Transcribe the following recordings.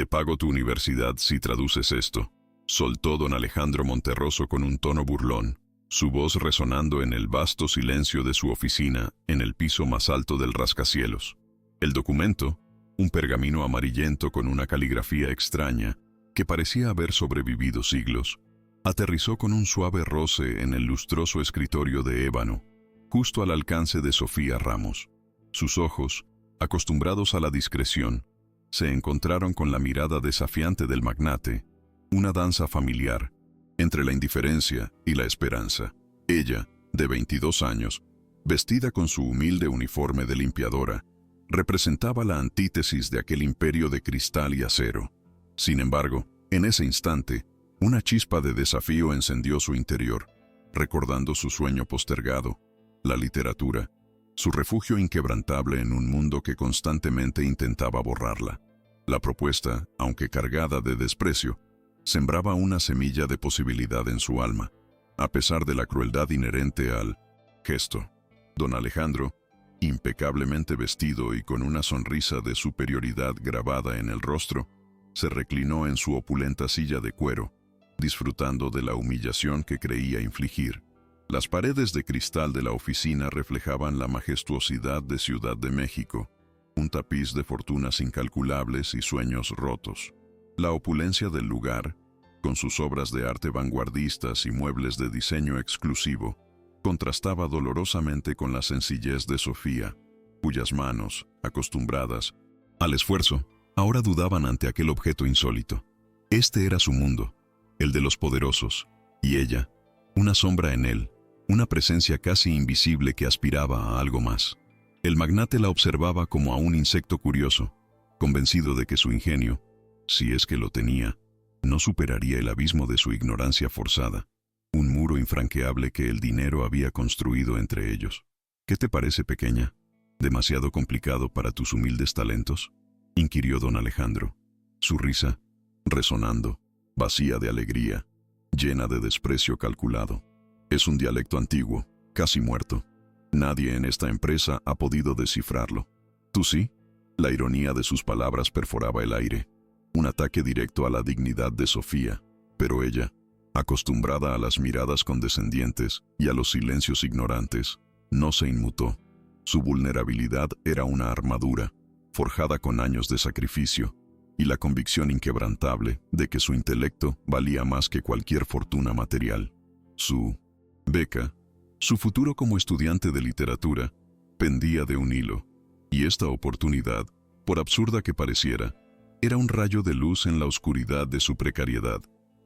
Te pago tu universidad si traduces esto, soltó don Alejandro Monterroso con un tono burlón, su voz resonando en el vasto silencio de su oficina en el piso más alto del rascacielos. El documento, un pergamino amarillento con una caligrafía extraña que parecía haber sobrevivido siglos, aterrizó con un suave roce en el lustroso escritorio de ébano, justo al alcance de Sofía Ramos. Sus ojos, acostumbrados a la discreción, se encontraron con la mirada desafiante del magnate, una danza familiar entre la indiferencia y la esperanza. Ella, de 22 años, vestida con su humilde uniforme de limpiadora, representaba la antítesis de aquel imperio de cristal y acero. Sin embargo, en ese instante, una chispa de desafío encendió su interior, recordando su sueño postergado, la literatura, su refugio inquebrantable en un mundo que constantemente intentaba borrarla. La propuesta, aunque cargada de desprecio, sembraba una semilla de posibilidad en su alma, a pesar de la crueldad inherente al gesto. Don Alejandro, impecablemente vestido y con una sonrisa de superioridad grabada en el rostro, se reclinó en su opulenta silla de cuero, disfrutando de la humillación que creía infligir. Las paredes de cristal de la oficina reflejaban la majestuosidad de Ciudad de México, un tapiz de fortunas incalculables y sueños rotos. La opulencia del lugar, con sus obras de arte vanguardistas y muebles de diseño exclusivo, contrastaba dolorosamente con la sencillez de Sofía, cuyas manos, acostumbradas al esfuerzo, ahora dudaban ante aquel objeto insólito. Este era su mundo, el de los poderosos, y ella, una sombra en él, una presencia casi invisible que aspiraba a algo más. El magnate la observaba como a un insecto curioso, convencido de que su ingenio, si es que lo tenía, no superaría el abismo de su ignorancia forzada, un muro infranqueable que el dinero había construido entre ellos. ¿Qué te parece, pequeña? ¿Demasiado complicado para tus humildes talentos?, inquirió don Alejandro, su risa, resonando, vacía de alegría, llena de desprecio calculado. Es un dialecto antiguo, casi muerto. Nadie en esta empresa ha podido descifrarlo. ¿Tú sí? La ironía de sus palabras perforaba el aire, un ataque directo a la dignidad de Sofía, pero ella, acostumbrada a las miradas condescendientes y a los silencios ignorantes, no se inmutó. Su vulnerabilidad era una armadura, forjada con años de sacrificio, y la convicción inquebrantable de que su intelecto valía más que cualquier fortuna material. Su beca, su futuro como estudiante de literatura, pendía de un hilo, y esta oportunidad, por absurda que pareciera, era un rayo de luz en la oscuridad de su precariedad.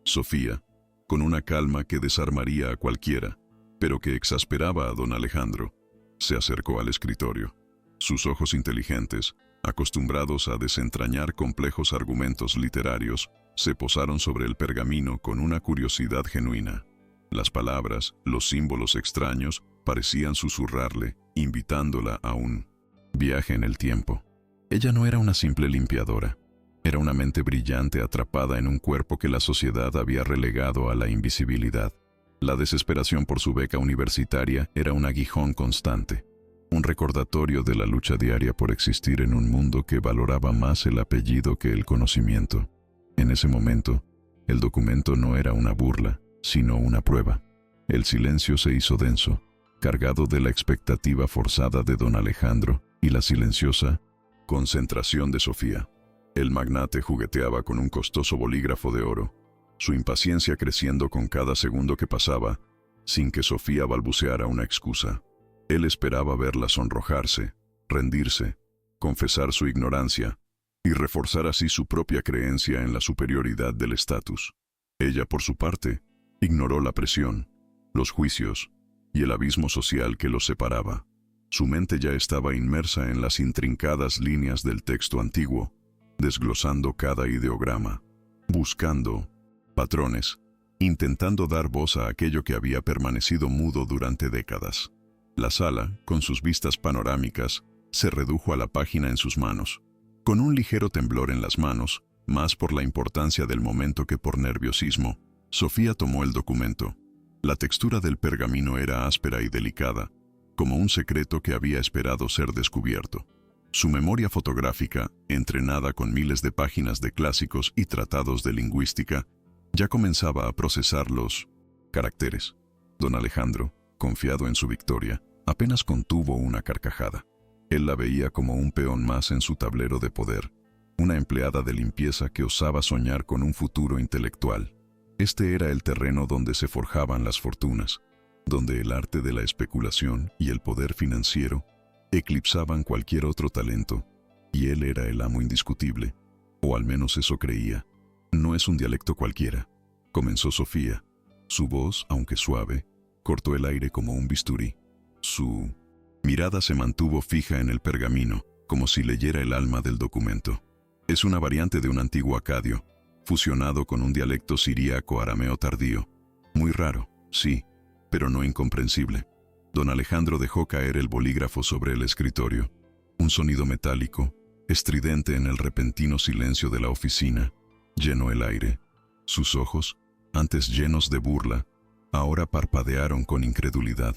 Sofía, con una calma que desarmaría a cualquiera, pero que exasperaba a don Alejandro, se acercó al escritorio. Sus ojos inteligentes, acostumbrados a desentrañar complejos argumentos literarios, se posaron sobre el pergamino con una curiosidad genuina. Las palabras, los símbolos extraños, parecían susurrarle, invitándola a un viaje en el tiempo. Ella no era una simple limpiadora. Era una mente brillante atrapada en un cuerpo que la sociedad había relegado a la invisibilidad. La desesperación por su beca universitaria era un aguijón constante, un recordatorio de la lucha diaria por existir en un mundo que valoraba más el apellido que el conocimiento. En ese momento, el documento no era una burla, sino una prueba. El silencio se hizo denso, cargado de la expectativa forzada de don Alejandro y la silenciosa concentración de Sofía. El magnate jugueteaba con un costoso bolígrafo de oro, su impaciencia creciendo con cada segundo que pasaba, sin que Sofía balbuceara una excusa. Él esperaba verla sonrojarse, rendirse, confesar su ignorancia y reforzar así su propia creencia en la superioridad del estatus. Ella, por su parte, ignoró la presión, los juicios y el abismo social que los separaba. Su mente ya estaba inmersa en las intrincadas líneas del texto antiguo, desglosando cada ideograma, buscando patrones, intentando dar voz a aquello que había permanecido mudo durante décadas. La sala, con sus vistas panorámicas, se redujo a la página en sus manos. Con un ligero temblor en las manos, más por la importancia del momento que por nerviosismo, Sofía tomó el documento. La textura del pergamino era áspera y delicada, como un secreto que había esperado ser descubierto. Su memoria fotográfica, entrenada con miles de páginas de clásicos y tratados de lingüística, ya comenzaba a procesar los caracteres. Don Alejandro, confiado en su victoria, apenas contuvo una carcajada. Él la veía como un peón más en su tablero de poder, una empleada de limpieza que osaba soñar con un futuro intelectual. Este era el terreno donde se forjaban las fortunas, donde el arte de la especulación y el poder financiero eclipsaban cualquier otro talento, y él era el amo indiscutible, o al menos eso creía. No es un dialecto cualquiera, comenzó Sofía. Su voz, aunque suave, cortó el aire como un bisturí. Su mirada se mantuvo fija en el pergamino, como si leyera el alma del documento. Es una variante de un antiguo acadio, fusionado con un dialecto siríaco arameo tardío. Muy raro, sí, pero no incomprensible. Don Alejandro dejó caer el bolígrafo sobre el escritorio. Un sonido metálico, estridente en el repentino silencio de la oficina, llenó el aire. Sus ojos, antes llenos de burla, ahora parpadearon con incredulidad.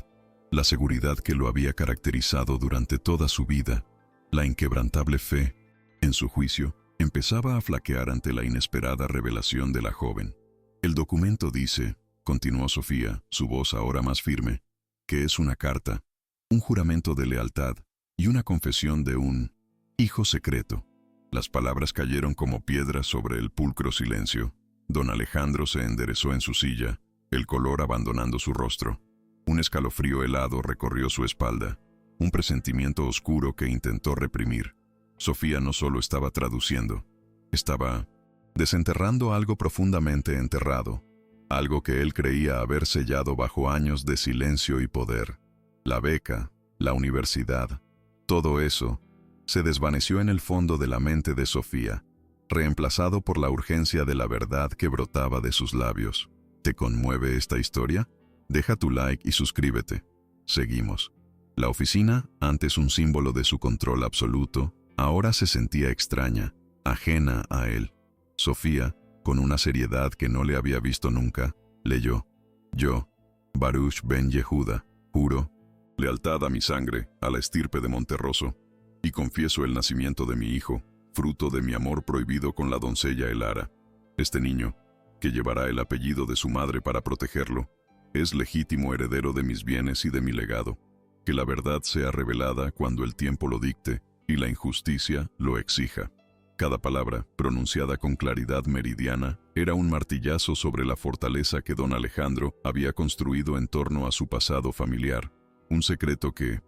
La seguridad que lo había caracterizado durante toda su vida, la inquebrantable fe, en su juicio, empezaba a flaquear ante la inesperada revelación de la joven. El documento dice, continuó Sofía, su voz ahora más firme, que es una carta, un juramento de lealtad y una confesión de un hijo secreto. Las palabras cayeron como piedras sobre el pulcro silencio. Don Alejandro se enderezó en su silla, el color abandonando su rostro. Un escalofrío helado recorrió su espalda, un presentimiento oscuro que intentó reprimir. Sofía no solo estaba traduciendo, estaba desenterrando algo profundamente enterrado, algo que él creía haber sellado bajo años de silencio y poder. La beca, la universidad, todo eso se desvaneció en el fondo de la mente de Sofía, reemplazado por la urgencia de la verdad que brotaba de sus labios. ¿Te conmueve esta historia? Deja tu like y suscríbete. Seguimos. La oficina, antes un símbolo de su control absoluto, ahora se sentía extraña, ajena a él. Sofía, con una seriedad que no le había visto nunca, leyó: Yo, Baruch ben Yehuda, juro lealtad a mi sangre, a la estirpe de Monterroso, y confieso el nacimiento de mi hijo, fruto de mi amor prohibido con la doncella Elara. Este niño, que llevará el apellido de su madre para protegerlo, es legítimo heredero de mis bienes y de mi legado. Que la verdad sea revelada cuando el tiempo lo dicte y la injusticia lo exija. Cada palabra, pronunciada con claridad meridiana, era un martillazo sobre la fortaleza que don Alejandro había construido en torno a su pasado familiar. Un secreto que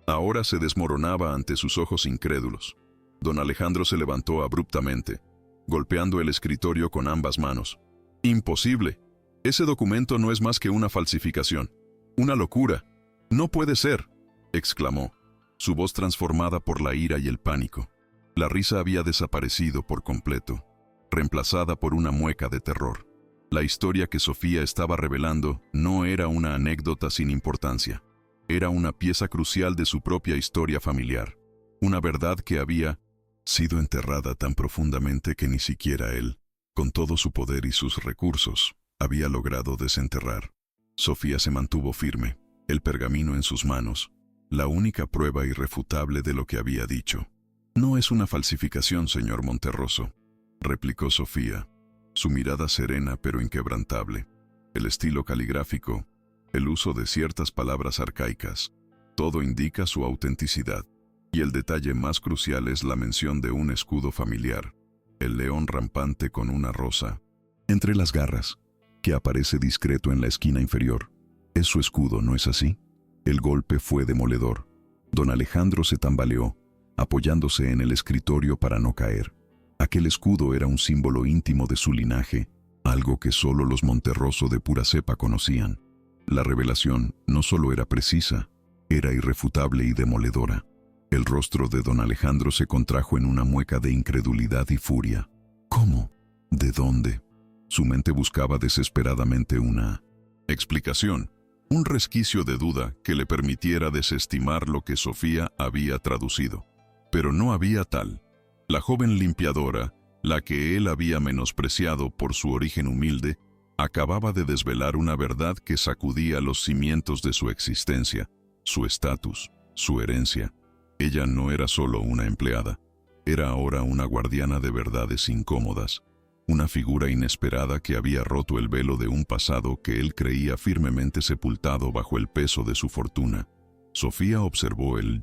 ahora se desmoronaba ante sus ojos incrédulos. Don Alejandro se levantó abruptamente, golpeando el escritorio con ambas manos. ¡Imposible! Ese documento no es más que una falsificación. ¡Una locura! ¡No puede ser!, exclamó, su voz transformada por la ira y el pánico. La risa había desaparecido por completo, reemplazada por una mueca de terror. La historia que Sofía estaba revelando no era una anécdota sin importancia. Era una pieza crucial de su propia historia familiar. Una verdad que había sido enterrada tan profundamente que ni siquiera él, con todo su poder y sus recursos, había logrado desenterrar. Sofía se mantuvo firme, el pergamino en sus manos, la única prueba irrefutable de lo que había dicho. No es una falsificación, señor Monterroso, replicó Sofía, su mirada serena pero inquebrantable. El estilo caligráfico, el uso de ciertas palabras arcaicas, todo indica su autenticidad. Y el detalle más crucial es la mención de un escudo familiar, el león rampante con una rosa entre las garras, que aparece discreto en la esquina inferior. Es su escudo, ¿no es así? El golpe fue demoledor. Don Alejandro se tambaleó, apoyándose en el escritorio para no caer. Aquel escudo era un símbolo íntimo de su linaje, algo que solo los Monterroso de pura cepa conocían. La revelación no solo era precisa, era irrefutable y demoledora. El rostro de don Alejandro se contrajo en una mueca de incredulidad y furia. ¿Cómo? ¿De dónde? Su mente buscaba desesperadamente una explicación, un resquicio de duda que le permitiera desestimar lo que Sofía había traducido. Pero no había tal. La joven limpiadora, la que él había menospreciado por su origen humilde, acababa de desvelar una verdad que sacudía los cimientos de su existencia, su estatus, su herencia. Ella no era solo una empleada, era ahora una guardiana de verdades incómodas, una figura inesperada que había roto el velo de un pasado que él creía firmemente sepultado bajo el peso de su fortuna. Sofía observó el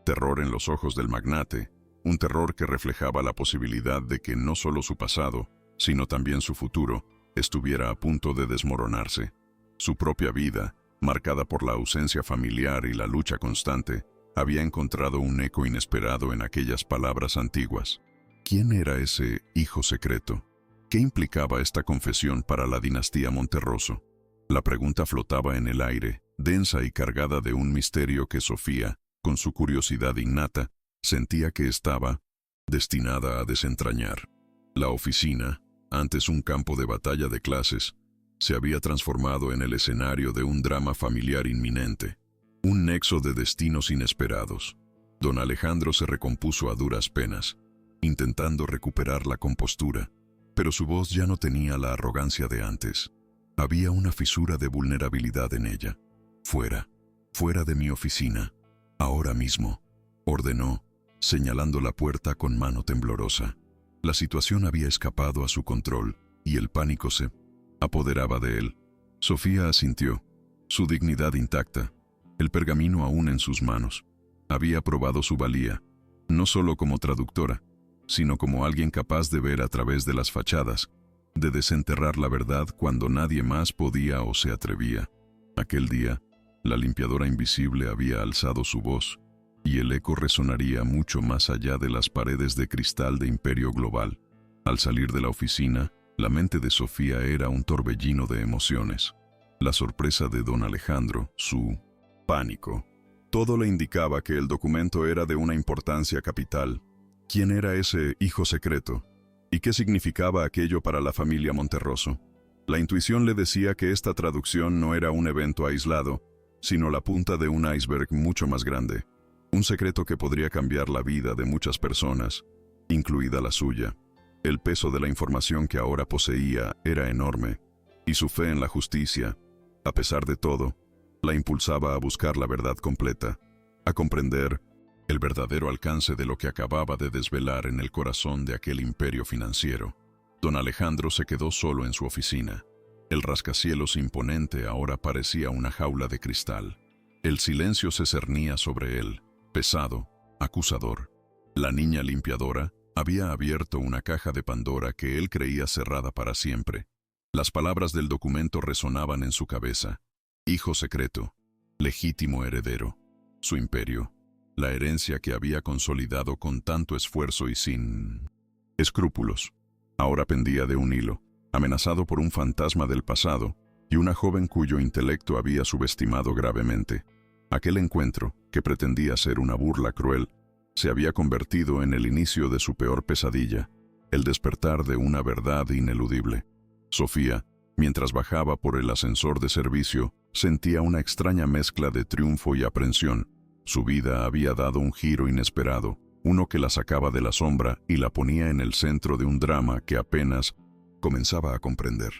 terror en los ojos del magnate, un terror que reflejaba la posibilidad de que no solo su pasado, sino también su futuro, estuviera a punto de desmoronarse. Su propia vida, marcada por la ausencia familiar y la lucha constante, había encontrado un eco inesperado en aquellas palabras antiguas. ¿Quién era ese hijo secreto? ¿Qué implicaba esta confesión para la dinastía Monterroso? La pregunta flotaba en el aire, densa y cargada de un misterio que Sofía, con su curiosidad innata, sentía que estaba destinada a desentrañar. La oficina, antes un campo de batalla de clases, se había transformado en el escenario de un drama familiar inminente, un nexo de destinos inesperados. Don Alejandro se recompuso a duras penas, intentando recuperar la compostura, pero su voz ya no tenía la arrogancia de antes. Había una fisura de vulnerabilidad en ella. Fuera, fuera de mi oficina, ahora mismo, ordenó, señalando la puerta con mano temblorosa. La situación había escapado a su control y el pánico se apoderaba de él. Sofía asintió, su dignidad intacta, el pergamino aún en sus manos. Había probado su valía, no solo como traductora, sino como alguien capaz de ver a través de las fachadas, de desenterrar la verdad cuando nadie más podía o se atrevía. Aquel día, la limpiadora invisible había alzado su voz, y el eco resonaría mucho más allá de las paredes de cristal de Imperio Global. Al salir de la oficina, la mente de Sofía era un torbellino de emociones. La sorpresa de don Alejandro, su pánico. Todo le indicaba que el documento era de una importancia capital. ¿Quién era ese hijo secreto? ¿Y qué significaba aquello para la familia Monterroso? La intuición le decía que esta traducción no era un evento aislado, sino la punta de un iceberg mucho más grande. Un secreto que podría cambiar la vida de muchas personas, incluida la suya. El peso de la información que ahora poseía era enorme, y su fe en la justicia, a pesar de todo, la impulsaba a buscar la verdad completa, a comprender el verdadero alcance de lo que acababa de desvelar en el corazón de aquel imperio financiero. Don Alejandro se quedó solo en su oficina. El rascacielos imponente ahora parecía una jaula de cristal. El silencio se cernía sobre él, pesado, acusador. La niña limpiadora había abierto una caja de Pandora que él creía cerrada para siempre. Las palabras del documento resonaban en su cabeza. Hijo secreto, legítimo heredero, su imperio, la herencia que había consolidado con tanto esfuerzo y sin escrúpulos. Ahora pendía de un hilo, amenazado por un fantasma del pasado y una joven cuyo intelecto había subestimado gravemente. Aquel encuentro, que pretendía ser una burla cruel, se había convertido en el inicio de su peor pesadilla, el despertar de una verdad ineludible. Sofía, mientras bajaba por el ascensor de servicio, sentía una extraña mezcla de triunfo y aprensión. Su vida había dado un giro inesperado, uno que la sacaba de la sombra y la ponía en el centro de un drama que apenas comenzaba a comprender.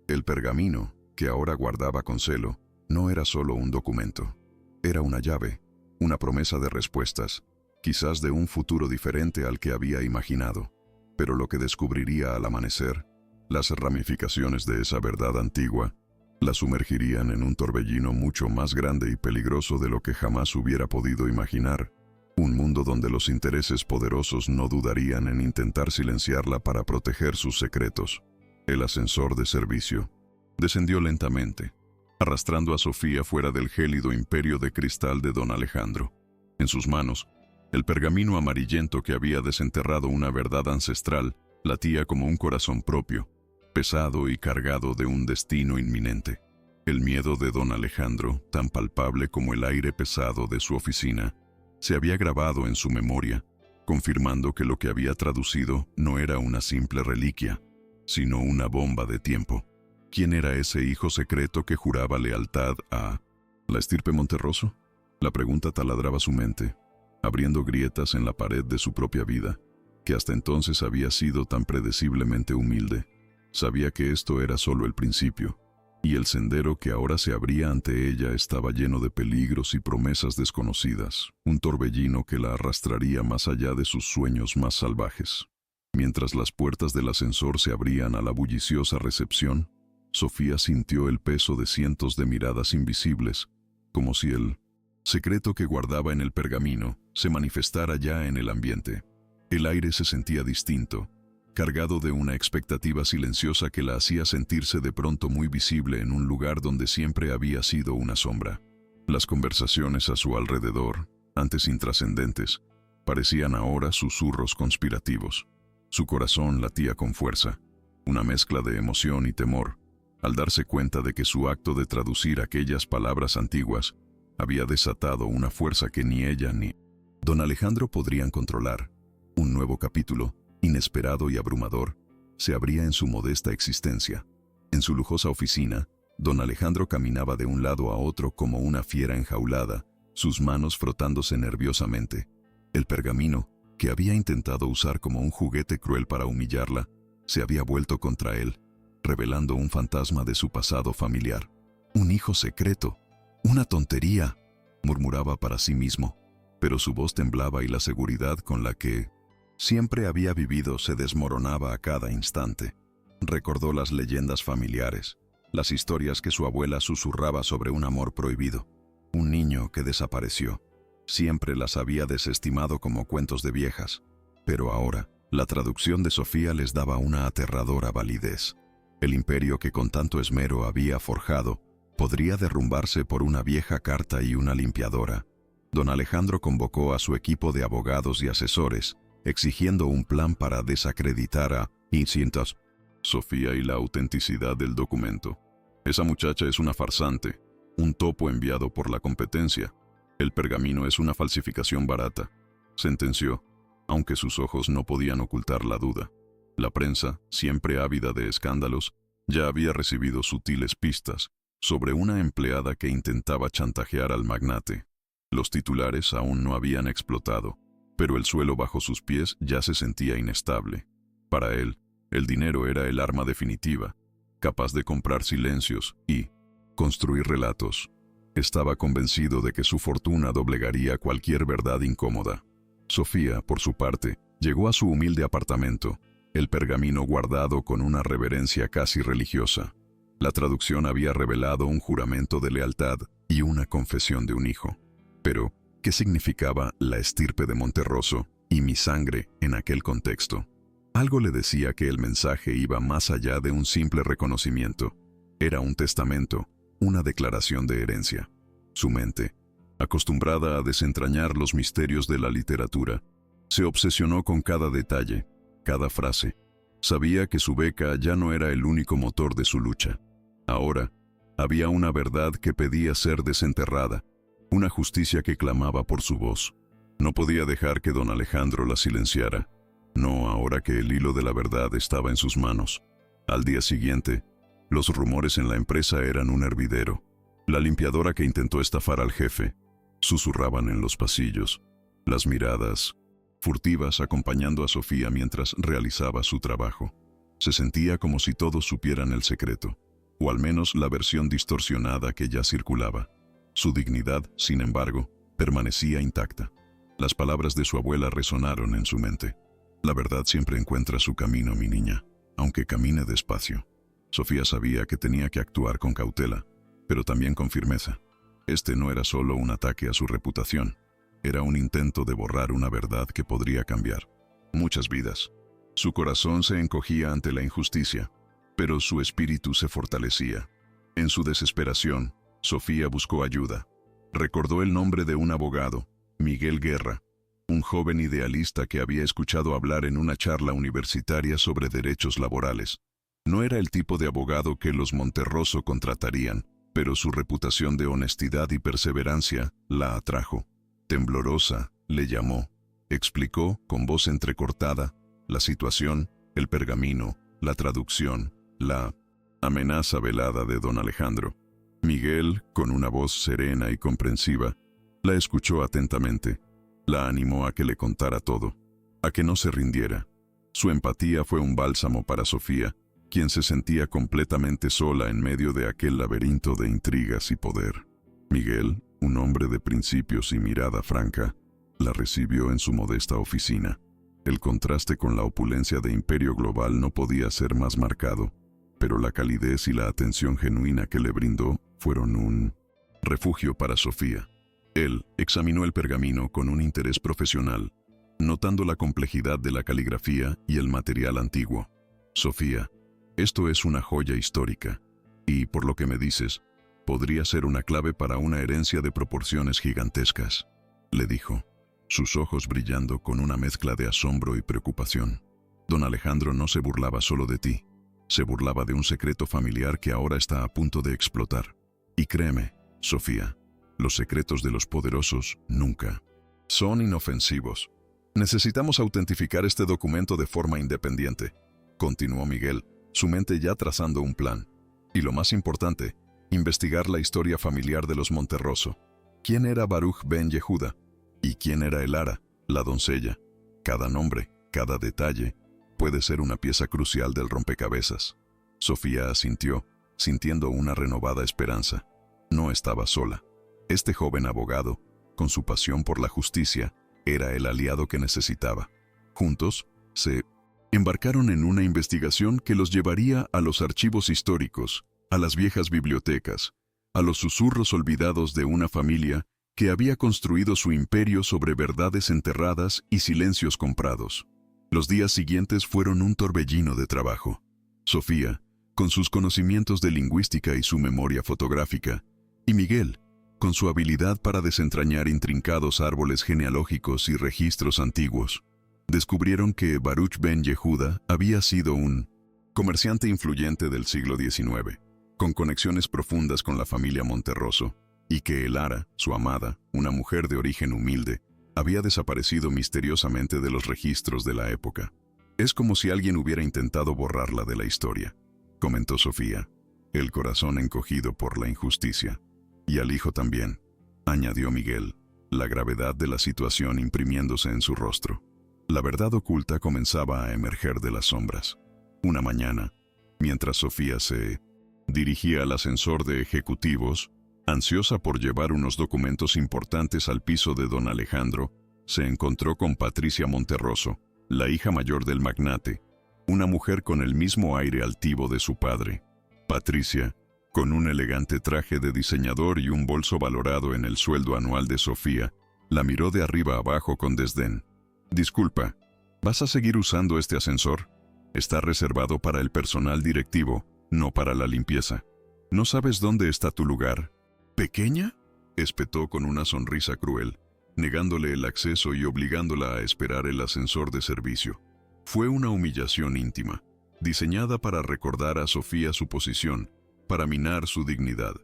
El pergamino, que ahora guardaba con celo, no era solo un documento. Era una llave, una promesa de respuestas, quizás de un futuro diferente al que había imaginado. Pero lo que descubriría al amanecer, las ramificaciones de esa verdad antigua, la sumergirían en un torbellino mucho más grande y peligroso de lo que jamás hubiera podido imaginar. Un mundo donde los intereses poderosos no dudarían en intentar silenciarla para proteger sus secretos. El ascensor de servicio descendió lentamente, arrastrando a Sofía fuera del gélido imperio de cristal de don Alejandro. En sus manos, el pergamino amarillento que había desenterrado una verdad ancestral latía como un corazón propio, pesado y cargado de un destino inminente. El miedo de don Alejandro, tan palpable como el aire pesado de su oficina, se había grabado en su memoria, confirmando que lo que había traducido no era una simple reliquia, sino una bomba de tiempo. ¿Quién era ese hijo secreto que juraba lealtad a la estirpe Monterroso? La pregunta taladraba su mente, abriendo grietas en la pared de su propia vida, que hasta entonces había sido tan predeciblemente humilde. Sabía que esto era solo el principio, y el sendero que ahora se abría ante ella estaba lleno de peligros y promesas desconocidas, un torbellino que la arrastraría más allá de sus sueños más salvajes. Mientras las puertas del ascensor se abrían a la bulliciosa recepción, Sofía sintió el peso de cientos de miradas invisibles, como si el secreto que guardaba en el pergamino se manifestara ya en el ambiente. El aire se sentía distinto, cargado de una expectativa silenciosa que la hacía sentirse de pronto muy visible en un lugar donde siempre había sido una sombra. Las conversaciones a su alrededor, antes intrascendentes, parecían ahora susurros conspirativos. Su corazón latía con fuerza, una mezcla de emoción y temor, al darse cuenta de que su acto de traducir aquellas palabras antiguas había desatado una fuerza que ni ella ni don Alejandro podrían controlar. Un nuevo capítulo, inesperado y abrumador, se abría en su modesta existencia. En su lujosa oficina, don Alejandro caminaba de un lado a otro como una fiera enjaulada, sus manos frotándose nerviosamente. El pergamino, que había intentado usar como un juguete cruel para humillarla, se había vuelto contra él, revelando un fantasma de su pasado familiar. «Un hijo secreto, una tontería», murmuraba para sí mismo, pero su voz temblaba y la seguridad con la que siempre había vivido se desmoronaba a cada instante. Recordó las leyendas familiares, las historias que su abuela susurraba sobre un amor prohibido, un niño que desapareció. Siempre las había desestimado como cuentos de viejas, pero ahora la traducción de Sofía les daba una aterradora validez. El imperio que con tanto esmero había forjado podría derrumbarse por una vieja carta y una limpiadora. Don Alejandro convocó a su equipo de abogados y asesores, exigiendo un plan para desacreditar a Incintas, Sofía y la autenticidad del documento. «Esa muchacha es una farsante, un topo enviado por la competencia. El pergamino es una falsificación barata», sentenció, aunque sus ojos no podían ocultar la duda. La prensa, siempre ávida de escándalos, ya había recibido sutiles pistas sobre una empleada que intentaba chantajear al magnate. Los titulares aún no habían explotado, pero el suelo bajo sus pies ya se sentía inestable. Para él, el dinero era el arma definitiva, capaz de comprar silencios y construir relatos. Estaba convencido de que su fortuna doblegaría cualquier verdad incómoda. Sofía, por su parte, llegó a su humilde apartamento, el pergamino guardado con una reverencia casi religiosa. La traducción había revelado un juramento de lealtad y una confesión de un hijo. Pero, ¿qué significaba la estirpe de Monterroso y mi sangre en aquel contexto? Algo le decía que el mensaje iba más allá de un simple reconocimiento. Era un testamento, una declaración de herencia. Su mente, acostumbrada a desentrañar los misterios de la literatura, se obsesionó con cada detalle, cada frase. Sabía que su beca ya no era el único motor de su lucha. Ahora, había una verdad que pedía ser desenterrada, una justicia que clamaba por su voz. No podía dejar que don Alejandro la silenciara. No ahora que el hilo de la verdad estaba en sus manos. Al día siguiente, los rumores en la empresa eran un hervidero. La limpiadora que intentó estafar al jefe, susurraban en los pasillos. Las miradas furtivas acompañando a Sofía mientras realizaba su trabajo. Se sentía como si todos supieran el secreto, o al menos la versión distorsionada que ya circulaba. Su dignidad, sin embargo, permanecía intacta. Las palabras de su abuela resonaron en su mente. La verdad siempre encuentra su camino, mi niña, aunque camine despacio. Sofía sabía que tenía que actuar con cautela, pero también con firmeza. Este no era solo un ataque a su reputación, era un intento de borrar una verdad que podría cambiar muchas vidas. Su corazón se encogía ante la injusticia, pero su espíritu se fortalecía. En su desesperación, Sofía buscó ayuda. Recordó el nombre de un abogado, Miguel Guerra, un joven idealista que había escuchado hablar en una charla universitaria sobre derechos laborales. No era el tipo de abogado que los Monterroso contratarían, pero su reputación de honestidad y perseverancia la atrajo. Temblorosa, le llamó. Explicó, con voz entrecortada, la situación, el pergamino, la traducción, la amenaza velada de don Alejandro. Miguel, con una voz serena y comprensiva, la escuchó atentamente. La animó a que le contara todo, a que no se rindiera. Su empatía fue un bálsamo para Sofía, quien se sentía completamente sola en medio de aquel laberinto de intrigas y poder. Miguel, un hombre de principios y mirada franca, la recibió en su modesta oficina. El contraste con la opulencia de Imperio Global no podía ser más marcado, pero la calidez y la atención genuina que le brindó fueron un refugio para Sofía. Él examinó el pergamino con un interés profesional, notando la complejidad de la caligrafía y el material antiguo. Sofía, esto es una joya histórica, y por lo que me dices, podría ser una clave para una herencia de proporciones gigantescas, le dijo, sus ojos brillando con una mezcla de asombro y preocupación. Don Alejandro no se burlaba solo de ti, se burlaba de un secreto familiar que ahora está a punto de explotar. Y créeme, Sofía, los secretos de los poderosos nunca son inofensivos. Necesitamos autentificar este documento de forma independiente, continuó Miguel, su mente ya trazando un plan. Y lo más importante, investigar la historia familiar de los Monterroso. ¿Quién era Baruch ben Yehuda? ¿Y quién era Elara, la doncella? Cada nombre, cada detalle, puede ser una pieza crucial del rompecabezas. Sofía asintió, sintiendo una renovada esperanza. No estaba sola. Este joven abogado, con su pasión por la justicia, era el aliado que necesitaba. Juntos, se embarcaron en una investigación que los llevaría a los archivos históricos, a las viejas bibliotecas, a los susurros olvidados de una familia que había construido su imperio sobre verdades enterradas y silencios comprados. Los días siguientes fueron un torbellino de trabajo. Sofía, con sus conocimientos de lingüística y su memoria fotográfica, y Miguel, con su habilidad para desentrañar intrincados árboles genealógicos y registros antiguos, descubrieron que Baruch ben Yehuda había sido un comerciante influyente del siglo XIX, con conexiones profundas con la familia Monterroso, y que Elara, su amada, una mujer de origen humilde, había desaparecido misteriosamente de los registros de la época. Es como si alguien hubiera intentado borrarla de la historia, comentó Sofía, el corazón encogido por la injusticia. Y al hijo también, añadió Miguel, la gravedad de la situación imprimiéndose en su rostro. La verdad oculta comenzaba a emerger de las sombras. Una mañana, mientras Sofía se dirigía al ascensor de ejecutivos, ansiosa por llevar unos documentos importantes al piso de don Alejandro, se encontró con Patricia Monterroso, la hija mayor del magnate, una mujer con el mismo aire altivo de su padre. Patricia, con un elegante traje de diseñador y un bolso valorado en el sueldo anual de Sofía, la miró de arriba abajo con desdén. «Disculpa, ¿vas a seguir usando este ascensor? Está reservado para el personal directivo, no para la limpieza. ¿No sabes dónde está tu lugar?» «¿Pequeña?», espetó con una sonrisa cruel, negándole el acceso y obligándola a esperar el ascensor de servicio. Fue una humillación íntima, diseñada para recordar a Sofía su posición, para minar su dignidad.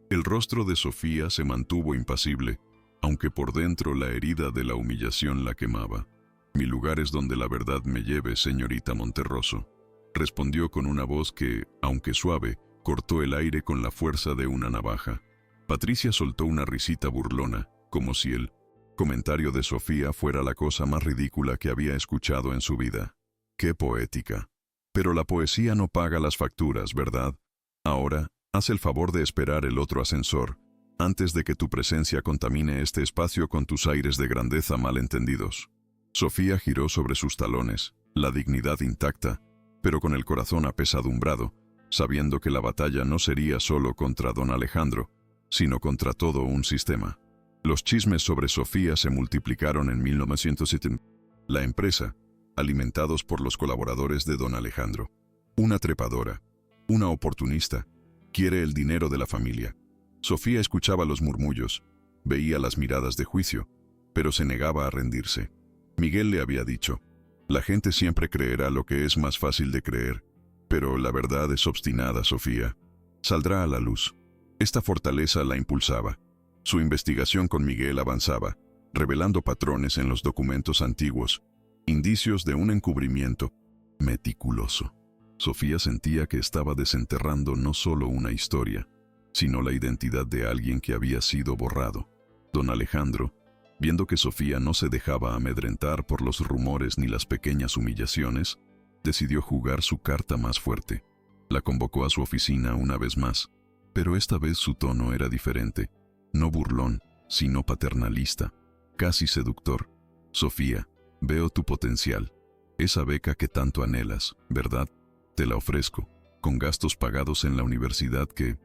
El rostro de Sofía se mantuvo impasible, aunque por dentro la herida de la humillación la quemaba. «Mi lugar es donde la verdad me lleve, señorita Monterroso», respondió con una voz que, aunque suave, cortó el aire con la fuerza de una navaja. Patricia soltó una risita burlona, como si el comentario de Sofía fuera la cosa más ridícula que había escuchado en su vida. ¡Qué poética! Pero la poesía no paga las facturas, ¿verdad? Ahora, haz el favor de esperar el otro ascensor, antes de que tu presencia contamine este espacio con tus aires de grandeza malentendidos. Sofía giró sobre sus talones, la dignidad intacta, pero con el corazón apesadumbrado, sabiendo que la batalla no sería solo contra don Alejandro, sino contra todo un sistema. Los chismes sobre Sofía se multiplicaron en 1907. La empresa, alimentados por los colaboradores de don Alejandro. Una trepadora, una oportunista, quiere el dinero de la familia. Sofía escuchaba los murmullos, veía las miradas de juicio, pero se negaba a rendirse. Miguel le había dicho, la gente siempre creerá lo que es más fácil de creer, pero la verdad es obstinada, Sofía. Saldrá a la luz. Esta fortaleza la impulsaba. Su investigación con Miguel avanzaba, revelando patrones en los documentos antiguos, indicios de un encubrimiento meticuloso. Sofía sentía que estaba desenterrando no solo una historia, sino la identidad de alguien que había sido borrado. Don Alejandro, viendo que Sofía no se dejaba amedrentar por los rumores ni las pequeñas humillaciones, decidió jugar su carta más fuerte. La convocó a su oficina una vez más, pero esta vez su tono era diferente. No burlón, sino paternalista, casi seductor. Sofía, veo tu potencial. Esa beca que tanto anhelas, ¿verdad? Te la ofrezco, con gastos pagados en la universidad que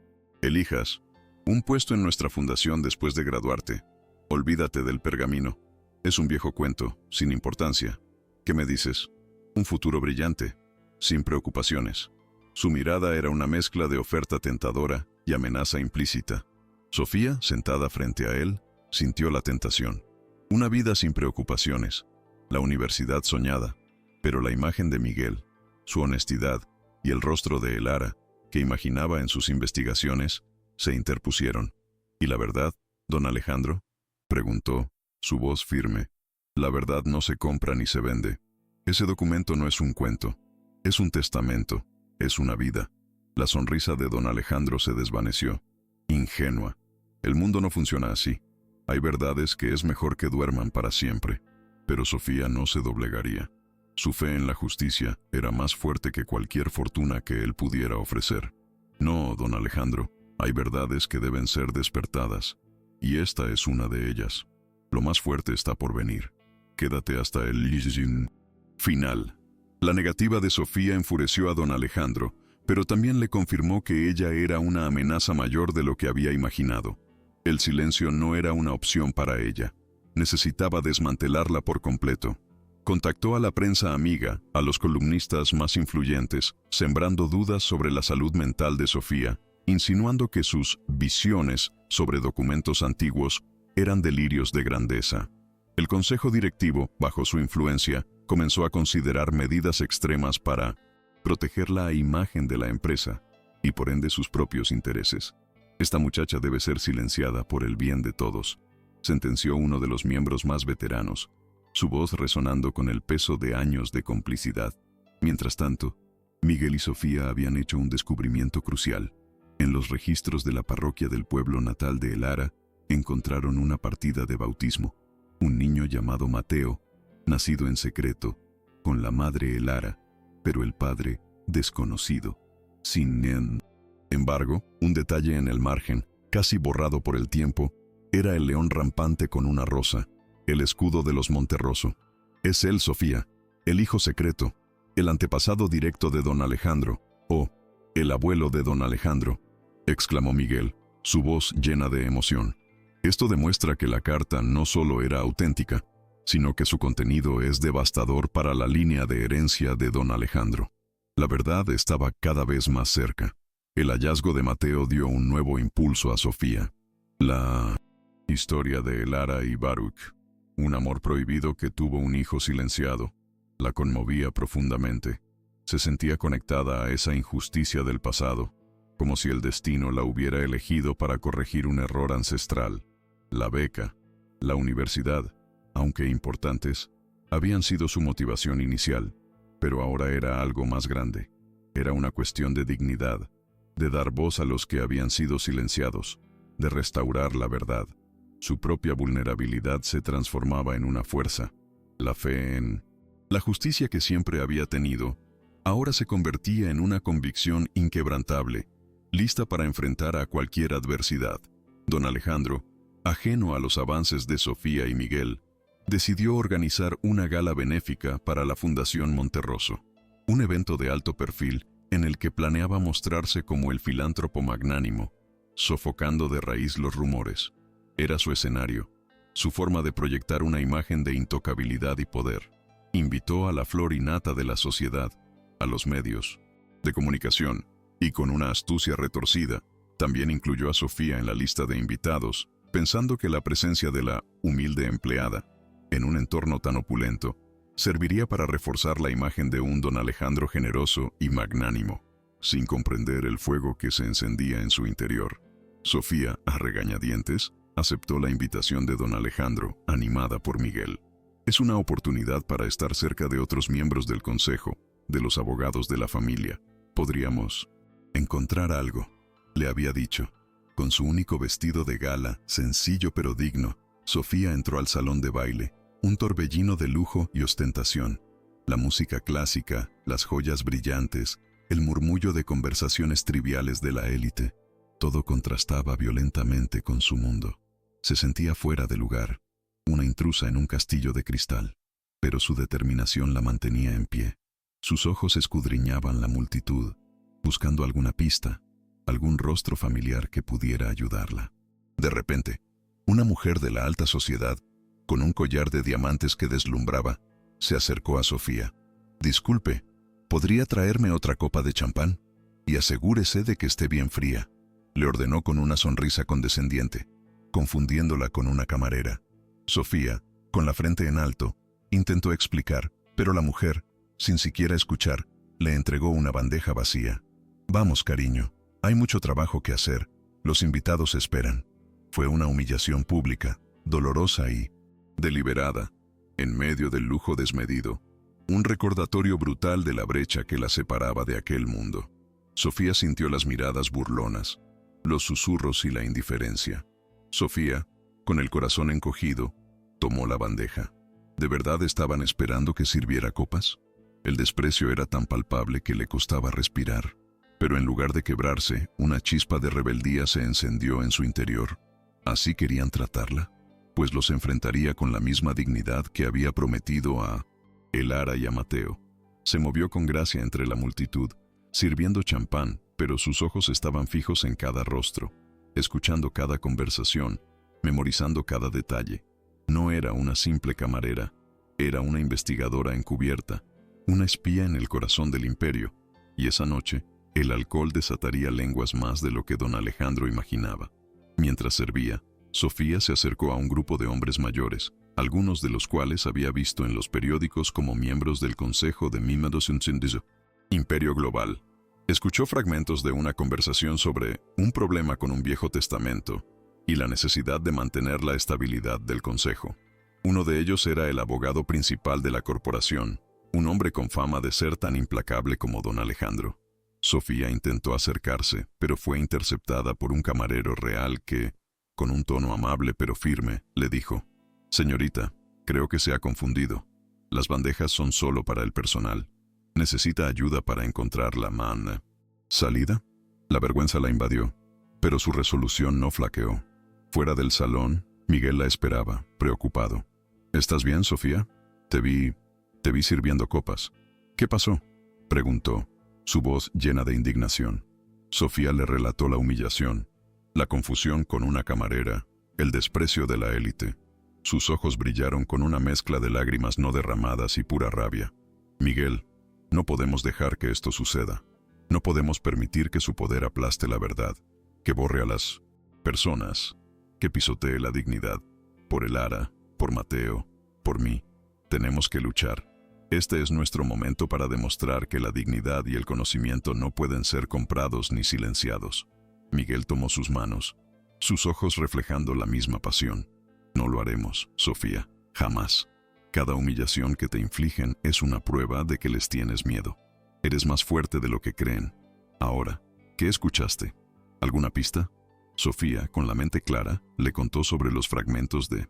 elijas. Un puesto en nuestra fundación después de graduarte. Olvídate del pergamino. Es un viejo cuento, sin importancia. ¿Qué me dices? Un futuro brillante, sin preocupaciones. Su mirada era una mezcla de oferta tentadora y amenaza implícita. Sofía, sentada frente a él, sintió la tentación. Una vida sin preocupaciones, la universidad soñada, pero la imagen de Miguel, su honestidad y el rostro de Elara, que imaginaba en sus investigaciones, se interpusieron. ¿Y la verdad, don Alejandro?, preguntó, su voz firme. La verdad no se compra ni se vende. Ese documento no es un cuento, es un testamento, es una vida. La sonrisa de don Alejandro se desvaneció. Ingenua. El mundo no funciona así. Hay verdades que es mejor que duerman para siempre. Pero Sofía no se doblegaría. Su fe en la justicia era más fuerte que cualquier fortuna que él pudiera ofrecer. No, don Alejandro, hay verdades que deben ser despertadas. Y esta es una de ellas. Lo más fuerte está por venir. Quédate hasta el final. La negativa de Sofía enfureció a don Alejandro, pero también le confirmó que ella era una amenaza mayor de lo que había imaginado. El silencio no era una opción para ella. Necesitaba desmantelarla por completo. Contactó a la prensa amiga, a los columnistas más influyentes, sembrando dudas sobre la salud mental de Sofía, insinuando que sus visiones sobre documentos antiguos eran delirios de grandeza. El consejo directivo, bajo su influencia, comenzó a considerar medidas extremas para proteger la imagen de la empresa y por ende sus propios intereses. Esta muchacha debe ser silenciada por el bien de todos, sentenció uno de los miembros más veteranos, su voz resonando con el peso de años de complicidad. Mientras tanto, Miguel y Sofía habían hecho un descubrimiento crucial. En los registros de la parroquia del pueblo natal de Elara, encontraron una partida de bautismo. Un niño llamado Mateo, nacido en secreto, con la madre Elara, pero el padre desconocido. Sin embargo, un detalle en el margen, casi borrado por el tiempo, era el león rampante con una rosa, el escudo de los Monterroso. Es él, Sofía, el hijo secreto, el antepasado directo de don Alejandro, o el abuelo de don Alejandro, exclamó Miguel, su voz llena de emoción. Esto demuestra que la carta no solo era auténtica, sino que su contenido es devastador para la línea de herencia de don Alejandro. La verdad estaba cada vez más cerca. El hallazgo de Mateo dio un nuevo impulso a Sofía. La historia de Elara y Baruch, un amor prohibido que tuvo un hijo silenciado, la conmovía profundamente. Se sentía conectada a esa injusticia del pasado, como si el destino la hubiera elegido para corregir un error ancestral. La beca, la universidad, aunque importantes, habían sido su motivación inicial, pero ahora era algo más grande. Era una cuestión de dignidad, de dar voz a los que habían sido silenciados, de restaurar la verdad. Su propia vulnerabilidad se transformaba en una fuerza. La fe en la justicia que siempre había tenido, ahora se convertía en una convicción inquebrantable, lista para enfrentar a cualquier adversidad. Don Alejandro, ajeno a los avances de Sofía y Miguel, decidió organizar una gala benéfica para la Fundación Monterroso, un evento de alto perfil en el que planeaba mostrarse como el filántropo magnánimo, sofocando de raíz los rumores. Era su escenario, su forma de proyectar una imagen de intocabilidad y poder. Invitó a la flor innata de la sociedad, a los medios de comunicación, y con una astucia retorcida, también incluyó a Sofía en la lista de invitados, pensando que la presencia de la humilde empleada, en un entorno tan opulento, serviría para reforzar la imagen de un don Alejandro generoso y magnánimo, sin comprender el fuego que se encendía en su interior. Sofía, a regañadientes, aceptó la invitación de don Alejandro, animada por Miguel. Es una oportunidad para estar cerca de otros miembros del consejo, de los abogados de la familia. Podríamos encontrar algo, le había dicho. Con su único vestido de gala, sencillo pero digno, Sofía entró al salón de baile, un torbellino de lujo y ostentación. La música clásica, las joyas brillantes, el murmullo de conversaciones triviales de la élite. Todo contrastaba violentamente con su mundo. Se sentía fuera de lugar, una intrusa en un castillo de cristal, pero su determinación la mantenía en pie. Sus ojos escudriñaban la multitud, buscando alguna pista, algún rostro familiar que pudiera ayudarla. De repente, una mujer de la alta sociedad, con un collar de diamantes que deslumbraba, se acercó a Sofía. «Disculpe, ¿podría traerme otra copa de champán? Y asegúrese de que esté bien fría», le ordenó con una sonrisa condescendiente, confundiéndola con una camarera. Sofía, con la frente en alto, intentó explicar, pero la mujer, sin siquiera escuchar, le entregó una bandeja vacía. «Vamos, cariño, hay mucho trabajo que hacer, los invitados esperan». Fue una humillación pública, dolorosa y deliberada, en medio del lujo desmedido, un recordatorio brutal de la brecha que la separaba de aquel mundo. Sofía sintió las miradas burlonas, los susurros y la indiferencia. Sofía, con el corazón encogido, tomó la bandeja. ¿De verdad estaban esperando que sirviera copas? El desprecio era tan palpable que le costaba respirar. Pero en lugar de quebrarse, una chispa de rebeldía se encendió en su interior. ¿Así querían tratarla? Pues los enfrentaría con la misma dignidad que había prometido a Elara y a Mateo. Se movió con gracia entre la multitud, sirviendo champán, pero sus ojos estaban fijos en cada rostro, escuchando cada conversación, memorizando cada detalle. No era una simple camarera, era una investigadora encubierta, una espía en el corazón del imperio, y esa noche, el alcohol desataría lenguas más de lo que don Alejandro imaginaba. Mientras servía, Sofía se acercó a un grupo de hombres mayores, algunos de los cuales había visto en los periódicos como miembros del Consejo de Mimados Imperio Global. Escuchó fragmentos de una conversación sobre un problema con un Viejo Testamento y la necesidad de mantener la estabilidad del Consejo. Uno de ellos era el abogado principal de la corporación, un hombre con fama de ser tan implacable como don Alejandro. Sofía intentó acercarse, pero fue interceptada por un camarero real que, con un tono amable pero firme, le dijo: «Señorita, creo que se ha confundido. Las bandejas son solo para el personal. ¿Necesita ayuda para encontrar la salida?» La vergüenza la invadió, pero su resolución no flaqueó. Fuera del salón, Miguel la esperaba, preocupado. «¿Estás bien, Sofía? Te vi sirviendo copas». «¿Qué pasó?», preguntó, su voz llena de indignación. Sofía le relató la humillación, la confusión con una camarera, el desprecio de la élite. Sus ojos brillaron con una mezcla de lágrimas no derramadas y pura rabia. «Miguel, no podemos dejar que esto suceda. No podemos permitir que su poder aplaste la verdad, que borre a las personas, que pisotee la dignidad. Por Elara, por Mateo, por mí. Tenemos que luchar. Este es nuestro momento para demostrar que la dignidad y el conocimiento no pueden ser comprados ni silenciados». Miguel tomó sus manos, sus ojos reflejando la misma pasión. «No lo haremos, Sofía, jamás. Cada humillación que te infligen es una prueba de que les tienes miedo. Eres más fuerte de lo que creen. Ahora, ¿qué escuchaste? ¿Alguna pista?» Sofía, con la mente clara, le contó sobre los fragmentos de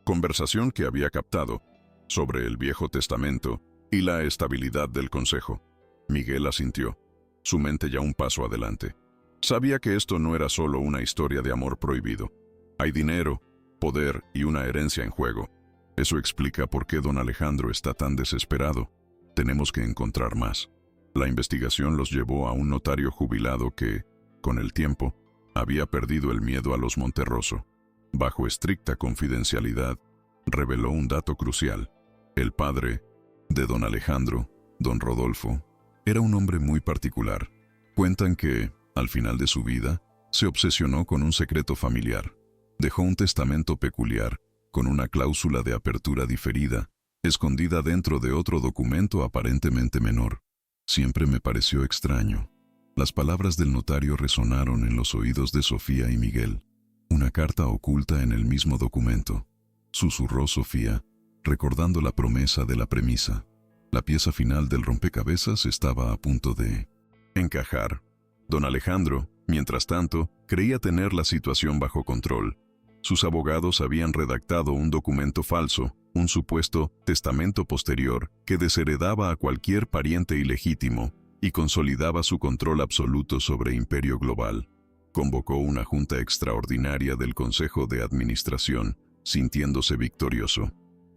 conversación que había captado, sobre el Viejo Testamento y la estabilidad del Consejo. Miguel asintió, su mente ya un paso adelante. Sabía que esto no era solo una historia de amor prohibido. Hay dinero, poder y una herencia en juego. Eso explica por qué don Alejandro está tan desesperado. Tenemos que encontrar más. La investigación los llevó a un notario jubilado que, con el tiempo, había perdido el miedo a los Monterroso. Bajo estricta confidencialidad, reveló un dato crucial. El padre de don Alejandro, don Rodolfo, era un hombre muy particular. Cuentan que, al final de su vida, se obsesionó con un secreto familiar. Dejó un testamento peculiar, con una cláusula de apertura diferida, escondida dentro de otro documento aparentemente menor. Siempre me pareció extraño. Las palabras del notario resonaron en los oídos de Sofía y Miguel. «Una carta oculta en el mismo documento», susurró Sofía, recordando la promesa de la premisa. La pieza final del rompecabezas estaba a punto de encajar. Don Alejandro, mientras tanto, creía tener la situación bajo control. Sus abogados habían redactado un documento falso, un supuesto testamento posterior que desheredaba a cualquier pariente ilegítimo, y consolidaba su control absoluto sobre Imperio Global. Convocó una junta extraordinaria del Consejo de Administración, sintiéndose victorioso.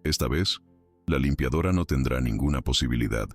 Esta vez, la limpiadora no tendrá ninguna posibilidad.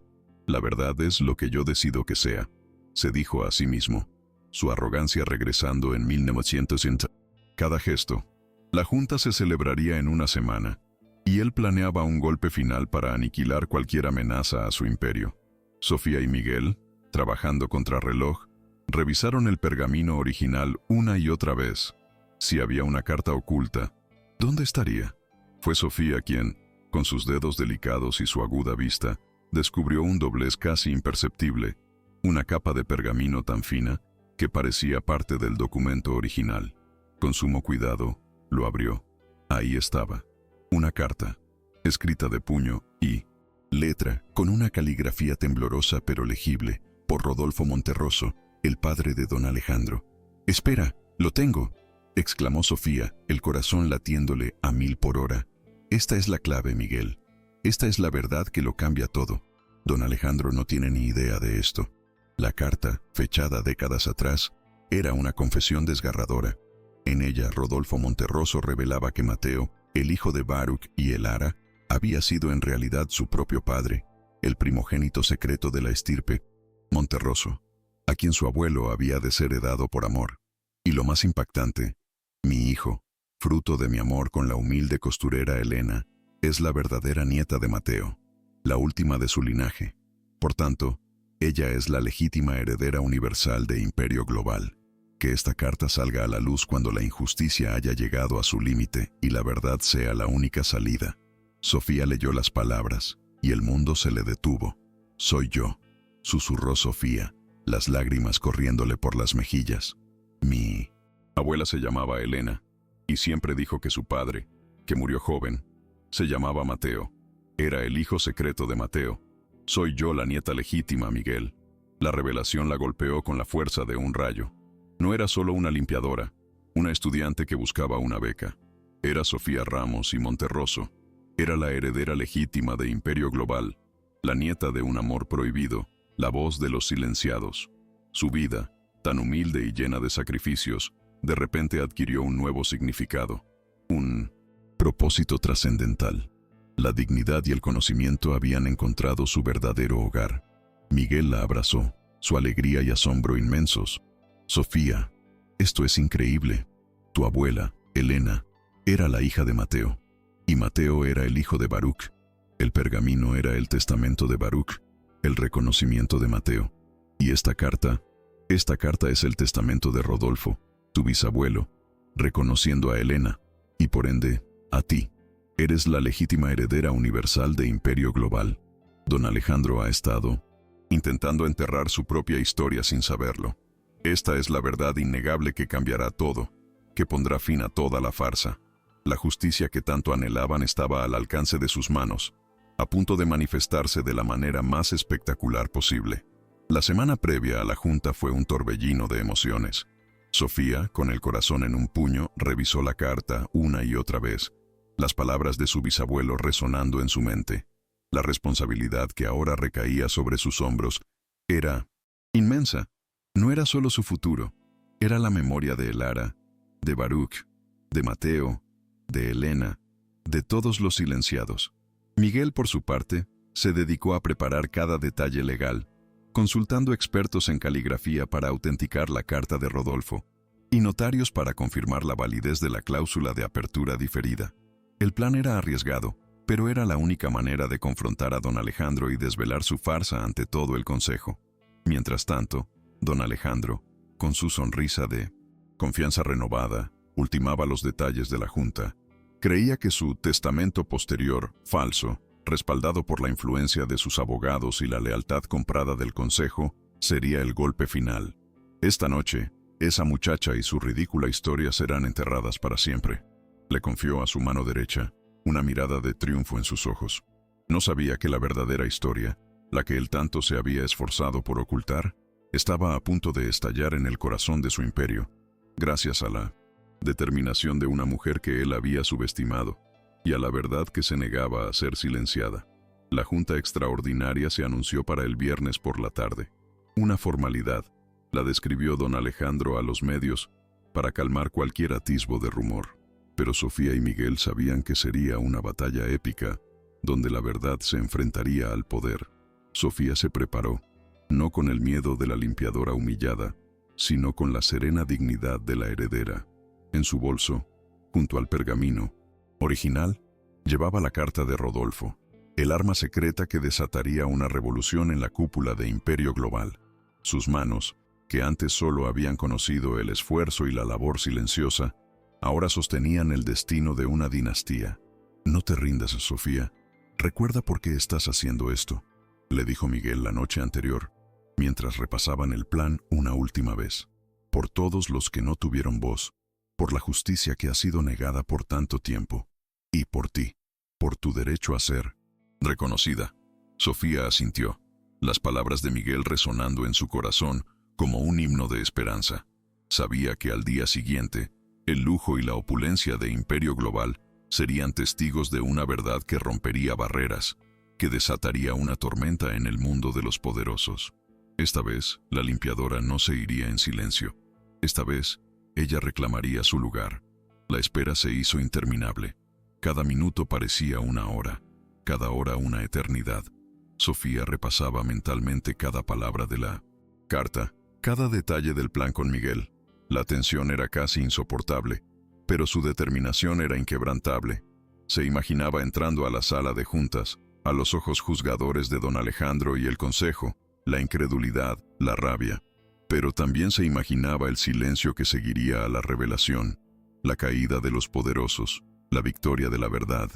La verdad es lo que yo decido que sea, se dijo a sí mismo, su arrogancia regresando en 1900. Cada gesto. La junta se celebraría en una semana, y él planeaba un golpe final para aniquilar cualquier amenaza a su imperio. Sofía y Miguel, trabajando contrarreloj, revisaron el pergamino original una y otra vez. Si había una carta oculta, ¿dónde estaría? Fue Sofía quien, con sus dedos delicados y su aguda vista, descubrió un doblez casi imperceptible, una capa de pergamino tan fina que parecía parte del documento original. Con sumo cuidado, lo abrió. Ahí estaba, una carta, escrita de puño y letra, con una caligrafía temblorosa pero legible, por Rodolfo Monterroso, el padre de don Alejandro. «Espera, lo tengo», exclamó Sofía, el corazón latiéndole a 1000 por hora. «Esta es la clave, Miguel. Esta es la verdad que lo cambia todo. Don Alejandro no tiene ni idea de esto». La carta, fechada décadas atrás, era una confesión desgarradora. En ella, Rodolfo Monterroso revelaba que Mateo, el hijo de Baruch y Elara, había sido en realidad su propio padre, el primogénito secreto de la estirpe Monterroso, a quien su abuelo había desheredado por amor. Y lo más impactante, mi hijo, fruto de mi amor con la humilde costurera Elena, es la verdadera nieta de Mateo, la última de su linaje. Por tanto, ella es la legítima heredera universal de Imperio Global. Que esta carta salga a la luz cuando la injusticia haya llegado a su límite y la verdad sea la única salida. Sofía leyó las palabras, y el mundo se le detuvo. «Soy yo», susurró Sofía, las lágrimas corriéndole por las mejillas. «Mi abuela se llamaba Elena, y siempre dijo que su padre, que murió joven, se llamaba Mateo. Era el hijo secreto de Mateo. Soy yo la nieta legítima, Miguel». La revelación la golpeó con la fuerza de un rayo. No era solo una limpiadora, una estudiante que buscaba una beca. Era Sofía Ramos y Monterroso. Era la heredera legítima de Imperio Global, la nieta de un amor prohibido, la voz de los silenciados. Su vida, tan humilde y llena de sacrificios, de repente adquirió un nuevo significado, un propósito trascendental. La dignidad y el conocimiento habían encontrado su verdadero hogar. Miguel la abrazó, su alegría y asombro inmensos. «Sofía, esto es increíble. Tu abuela, Elena, era la hija de Mateo, y Mateo era el hijo de Baruch. El pergamino era el testamento de Baruch, el reconocimiento de Mateo. Y esta carta es el testamento de Rodolfo, tu bisabuelo, reconociendo a Elena, y por ende, a ti. Eres la legítima heredera universal de Imperio Global». Don Alejandro ha estado intentando enterrar su propia historia sin saberlo. Esta es la verdad innegable que cambiará todo, que pondrá fin a toda la farsa. La justicia que tanto anhelaban estaba al alcance de sus manos, a punto de manifestarse de la manera más espectacular posible. La semana previa a la junta fue un torbellino de emociones. Sofía, con el corazón en un puño, revisó la carta una y otra vez, las palabras de su bisabuelo resonando en su mente. La responsabilidad que ahora recaía sobre sus hombros era inmensa. No era solo su futuro, era la memoria de Elara, de Baruch, de Mateo, de Elena, de todos los silenciados. Miguel, por su parte, se dedicó a preparar cada detalle legal, consultando expertos en caligrafía para autenticar la carta de Rodolfo, y notarios para confirmar la validez de la cláusula de apertura diferida. El plan era arriesgado, pero era la única manera de confrontar a don Alejandro y desvelar su farsa ante todo el consejo. Mientras tanto, don Alejandro, con su sonrisa de confianza renovada, ultimaba los detalles de la junta. Creía que su testamento posterior, falso, respaldado por la influencia de sus abogados y la lealtad comprada del consejo, sería el golpe final. Esta noche, esa muchacha y su ridícula historia serán enterradas para siempre. Le confió a su mano derecha, una mirada de triunfo en sus ojos. No sabía que la verdadera historia, la que él tanto se había esforzado por ocultar, estaba a punto de estallar en el corazón de su imperio, gracias a la determinación de una mujer que él había subestimado, y a la verdad que se negaba a ser silenciada. La junta extraordinaria se anunció para el viernes por la tarde. Una formalidad, la describió don Alejandro a los medios para calmar cualquier atisbo de rumor. Pero Sofía y Miguel sabían que sería una batalla épica, donde la verdad se enfrentaría al poder. Sofía se preparó, no con el miedo de la limpiadora humillada, sino con la serena dignidad de la heredera. En su bolso, junto al pergamino original, llevaba la carta de Rodolfo, el arma secreta que desataría una revolución en la cúpula de Imperio Global. Sus manos, que antes solo habían conocido el esfuerzo y la labor silenciosa, ahora sostenían el destino de una dinastía. «No te rindas, Sofía. Recuerda por qué estás haciendo esto», le dijo Miguel la noche anterior, mientras repasaban el plan una última vez. «Por todos los que no tuvieron voz, por la justicia que ha sido negada por tanto tiempo, y por ti, por tu derecho a ser reconocida». Sofía asintió, las palabras de Miguel resonando en su corazón como un himno de esperanza. Sabía que al día siguiente, el lujo y la opulencia de Imperio Global serían testigos de una verdad que rompería barreras, que desataría una tormenta en el mundo de los poderosos. Esta vez, la limpiadora no se iría en silencio. Esta vez, ella reclamaría su lugar. La espera se hizo interminable. Cada minuto parecía una hora, cada hora una eternidad. Sofía repasaba mentalmente cada palabra de la carta, cada detalle del plan con Miguel. La tensión era casi insoportable, pero su determinación era inquebrantable. Se imaginaba entrando a la sala de juntas, a los ojos juzgadores de don Alejandro y el consejo, la incredulidad, la rabia. Pero también se imaginaba el silencio que seguiría a la revelación, la caída de los poderosos, la victoria de la verdad.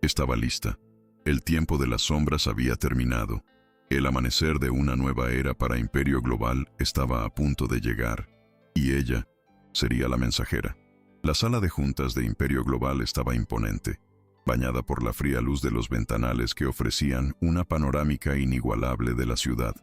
Estaba lista. El tiempo de las sombras había terminado. El amanecer de una nueva era para Imperio Global estaba a punto de llegar, y ella sería la mensajera. La sala de juntas de Imperio Global estaba imponente, bañada por la fría luz de los ventanales que ofrecían una panorámica inigualable de la ciudad,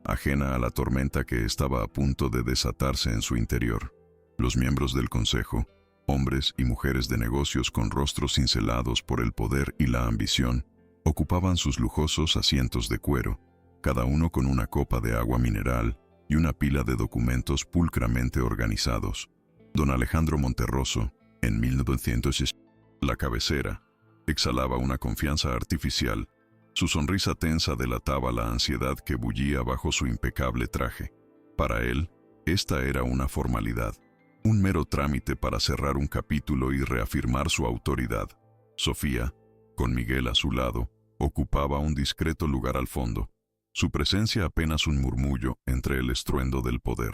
ajena a la tormenta que estaba a punto de desatarse en su interior. Los miembros del consejo, hombres y mujeres de negocios con rostros cincelados por el poder y la ambición, ocupaban sus lujosos asientos de cuero, cada uno con una copa de agua mineral y una pila de documentos pulcramente organizados. Don Alejandro Monterroso, en 1900, la cabecera, exhalaba una confianza artificial. Su sonrisa tensa delataba la ansiedad que bullía bajo su impecable traje. Para él, esta era una formalidad, un mero trámite para cerrar un capítulo y reafirmar su autoridad. Sofía, con Miguel a su lado, ocupaba un discreto lugar al fondo, su presencia apenas un murmullo entre el estruendo del poder.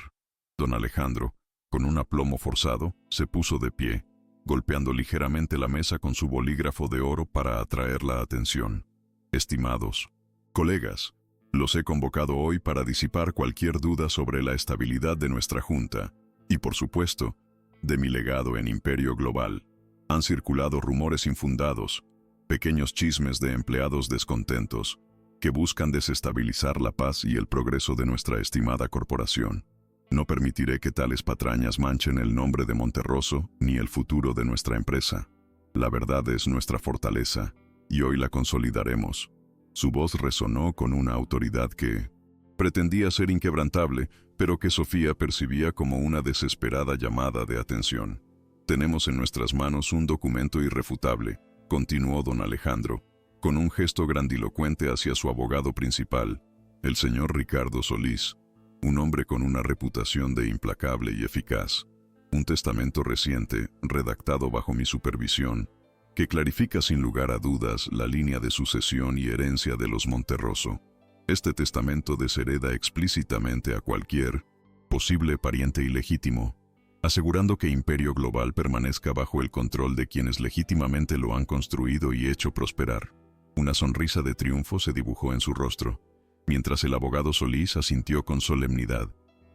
Don Alejandro, con un aplomo forzado, se puso de pie, golpeando ligeramente la mesa con su bolígrafo de oro para atraer la atención. «Estimados colegas, los he convocado hoy para disipar cualquier duda sobre la estabilidad de nuestra junta y, por supuesto, de mi legado en Imperio Global. Han circulado rumores infundados, pequeños chismes de empleados descontentos, que buscan desestabilizar la paz y el progreso de nuestra estimada corporación. No permitiré que tales patrañas manchen el nombre de Monterroso ni el futuro de nuestra empresa. La verdad es nuestra fortaleza, y hoy la consolidaremos». Su voz resonó con una autoridad que pretendía ser inquebrantable, pero que Sofía percibía como una desesperada llamada de atención. «Tenemos en nuestras manos un documento irrefutable», continuó don Alejandro, con un gesto grandilocuente hacia su abogado principal, el señor Ricardo Solís, un hombre con una reputación de implacable y eficaz. Un testamento reciente, redactado bajo mi supervisión, que clarifica sin lugar a dudas la línea de sucesión y herencia de los Monterroso. Este testamento deshereda explícitamente a cualquier posible pariente ilegítimo, asegurando que Imperio Global permanezca bajo el control de quienes legítimamente lo han construido y hecho prosperar. Una sonrisa de triunfo se dibujó en su rostro, mientras el abogado Solís asintió con solemnidad,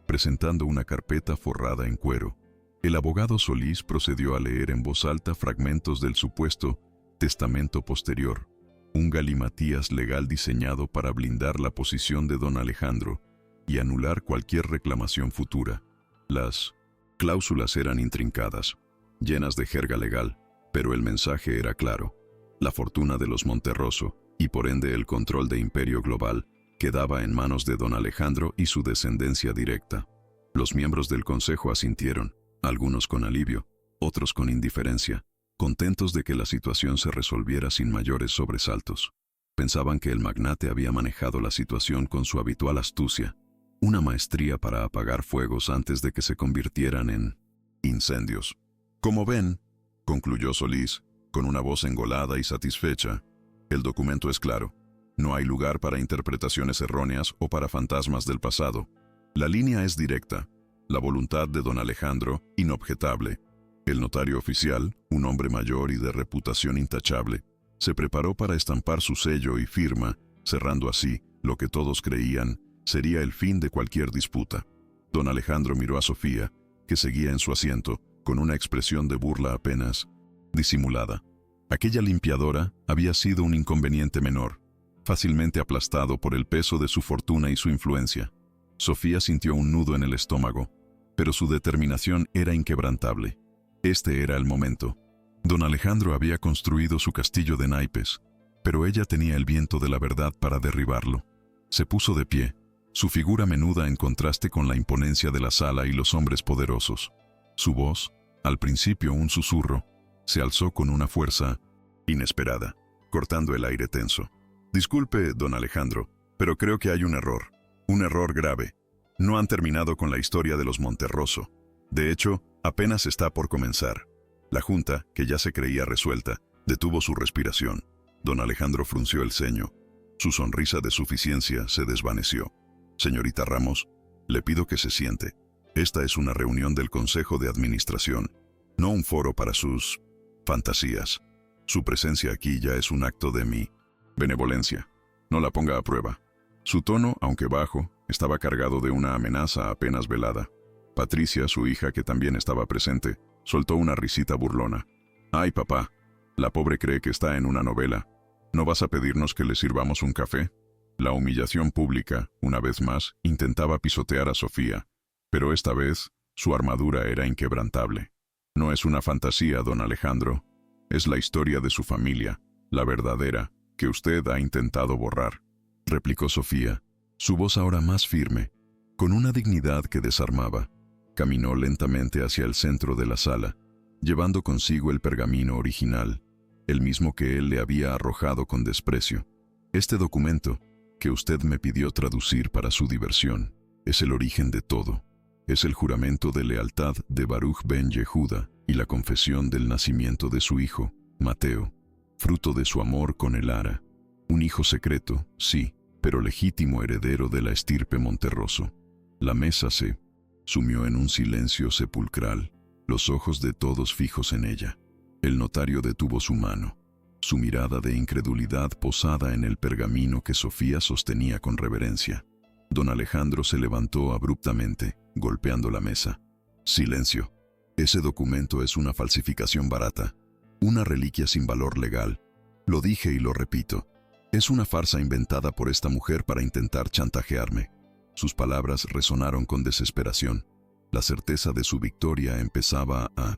presentando una carpeta forrada en cuero. El abogado Solís procedió a leer en voz alta fragmentos del supuesto testamento posterior, un galimatías legal diseñado para blindar la posición de don Alejandro y anular cualquier reclamación futura. Las cláusulas eran intrincadas, llenas de jerga legal, pero el mensaje era claro. La fortuna de los Monterroso, y por ende el control de Imperio Global, quedaba en manos de don Alejandro y su descendencia directa. Los miembros del consejo asintieron, algunos con alivio, otros con indiferencia, contentos de que la situación se resolviera sin mayores sobresaltos. Pensaban que el magnate había manejado la situación con su habitual astucia, una maestría para apagar fuegos antes de que se convirtieran en incendios. Como ven, concluyó Solís, con una voz engolada y satisfecha, el documento es claro. No hay lugar para interpretaciones erróneas o para fantasmas del pasado. La línea es directa, la voluntad de don Alejandro, inobjetable. El notario oficial, un hombre mayor y de reputación intachable, se preparó para estampar su sello y firma, cerrando así lo que todos creían sería el fin de cualquier disputa. Don Alejandro miró a Sofía, que seguía en su asiento, con una expresión de burla apenas disimulada. Aquella limpiadora había sido un inconveniente menor, fácilmente aplastado por el peso de su fortuna y su influencia. Sofía sintió un nudo en el estómago, pero su determinación era inquebrantable. Este era el momento. Don Alejandro había construido su castillo de naipes, pero ella tenía el viento de la verdad para derribarlo. Se puso de pie, su figura menuda en contraste con la imponencia de la sala y los hombres poderosos. Su voz, al principio un susurro, se alzó con una fuerza inesperada, cortando el aire tenso. Disculpe, don Alejandro, pero creo que hay un error grave. No han terminado con la historia de los Monterroso. De hecho, apenas está por comenzar. La junta, que ya se creía resuelta, detuvo su respiración. Don Alejandro frunció el ceño. Su sonrisa de suficiencia se desvaneció. Señorita Ramos, le pido que se siente. Esta es una reunión del Consejo de Administración, no un foro para sus fantasías. Su presencia aquí ya es un acto de mi benevolencia. No la ponga a prueba. Su tono, aunque bajo, estaba cargado de una amenaza apenas velada. Patricia, su hija, que también estaba presente, soltó una risita burlona. «Ay, papá, la pobre cree que está en una novela. ¿No vas a pedirnos que le sirvamos un café?» La humillación pública, una vez más, intentaba pisotear a Sofía, pero esta vez su armadura era inquebrantable. «No es una fantasía, don Alejandro. Es la historia de su familia, la verdadera, que usted ha intentado borrar», replicó Sofía, su voz ahora más firme, con una dignidad que desarmaba. Caminó lentamente hacia el centro de la sala, llevando consigo el pergamino original, el mismo que él le había arrojado con desprecio. «Este documento, que usted me pidió traducir para su diversión, es el origen de todo. Es el juramento de lealtad de Baruch ben Yehuda y la confesión del nacimiento de su hijo, Mateo, fruto de su amor con Elara. Un hijo secreto, sí, pero legítimo heredero de la estirpe Monterroso». La mesa se sumió en un silencio sepulcral, los ojos de todos fijos en ella. El notario detuvo su mano, su mirada de incredulidad posada en el pergamino que Sofía sostenía con reverencia. Don Alejandro se levantó abruptamente, golpeando la mesa. «Silencio. Ese documento es una falsificación barata, una reliquia sin valor legal. Lo dije y lo repito. Es una farsa inventada por esta mujer para intentar chantajearme». Sus palabras resonaron con desesperación. La certeza de su victoria empezaba a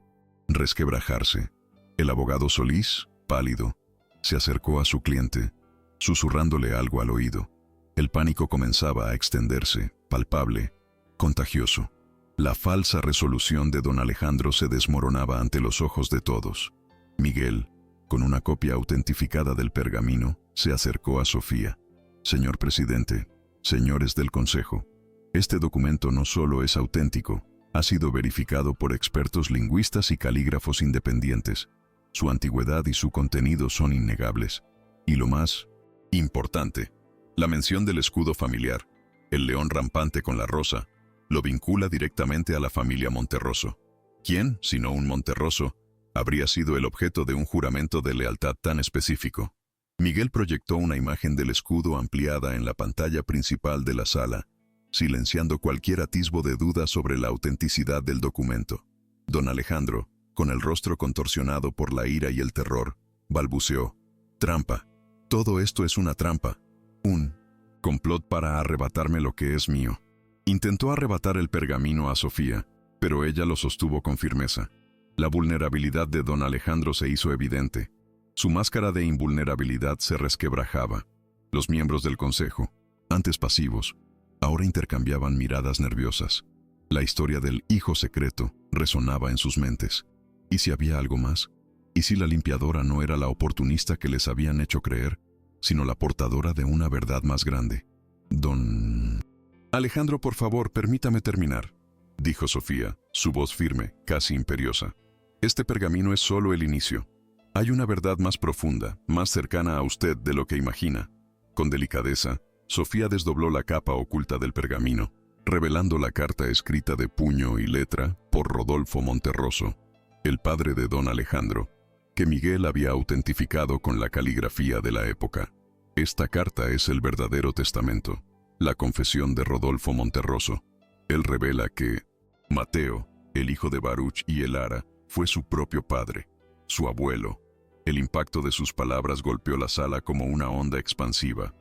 resquebrajarse. El abogado Solís, pálido, se acercó a su cliente, susurrándole algo al oído. El pánico comenzaba a extenderse, palpable, contagioso. La falsa resolución de don Alejandro se desmoronaba ante los ojos de todos. Miguel, con una copia autentificada del pergamino, se acercó a Sofía. «Señor presidente, señores del Consejo, este documento no solo es auténtico, ha sido verificado por expertos lingüistas y calígrafos independientes. Su antigüedad y su contenido son innegables. Y lo más importante, la mención del escudo familiar, el león rampante con la rosa, lo vincula directamente a la familia Monterroso. ¿Quién, sino un Monterroso, habría sido el objeto de un juramento de lealtad tan específico?» Miguel proyectó una imagen del escudo ampliada en la pantalla principal de la sala, silenciando cualquier atisbo de duda sobre la autenticidad del documento. Don Alejandro, con el rostro contorsionado por la ira y el terror, balbuceó: «Trampa. Todo esto es una trampa. Un complot para arrebatarme lo que es mío». Intentó arrebatar el pergamino a Sofía, pero ella lo sostuvo con firmeza. La vulnerabilidad de don Alejandro se hizo evidente. Su máscara de invulnerabilidad se resquebrajaba. Los miembros del consejo, Antes pasivos, ahora intercambiaban miradas nerviosas. La historia del hijo secreto resonaba en sus mentes. ¿Y si había algo más? ¿Y si la limpiadora no era la oportunista que les habían hecho creer, sino la portadora de una verdad más grande? Don Alejandro, por favor, permítame terminar, dijo Sofía, su voz firme, casi imperiosa. Este pergamino es solo el inicio. Hay una verdad más profunda, más cercana a usted de lo que imagina. Con delicadeza, Sofía desdobló la capa oculta del pergamino, revelando la carta escrita de puño y letra por Rodolfo Monterroso, el padre de don Alejandro, que Miguel había autentificado con la caligrafía de la época. Esta carta es el verdadero testamento, la confesión de Rodolfo Monterroso. Él revela que Mateo, el hijo de Baruch y Elara, fue su propio padre, su abuelo. El impacto de sus palabras golpeó la sala como una onda expansiva.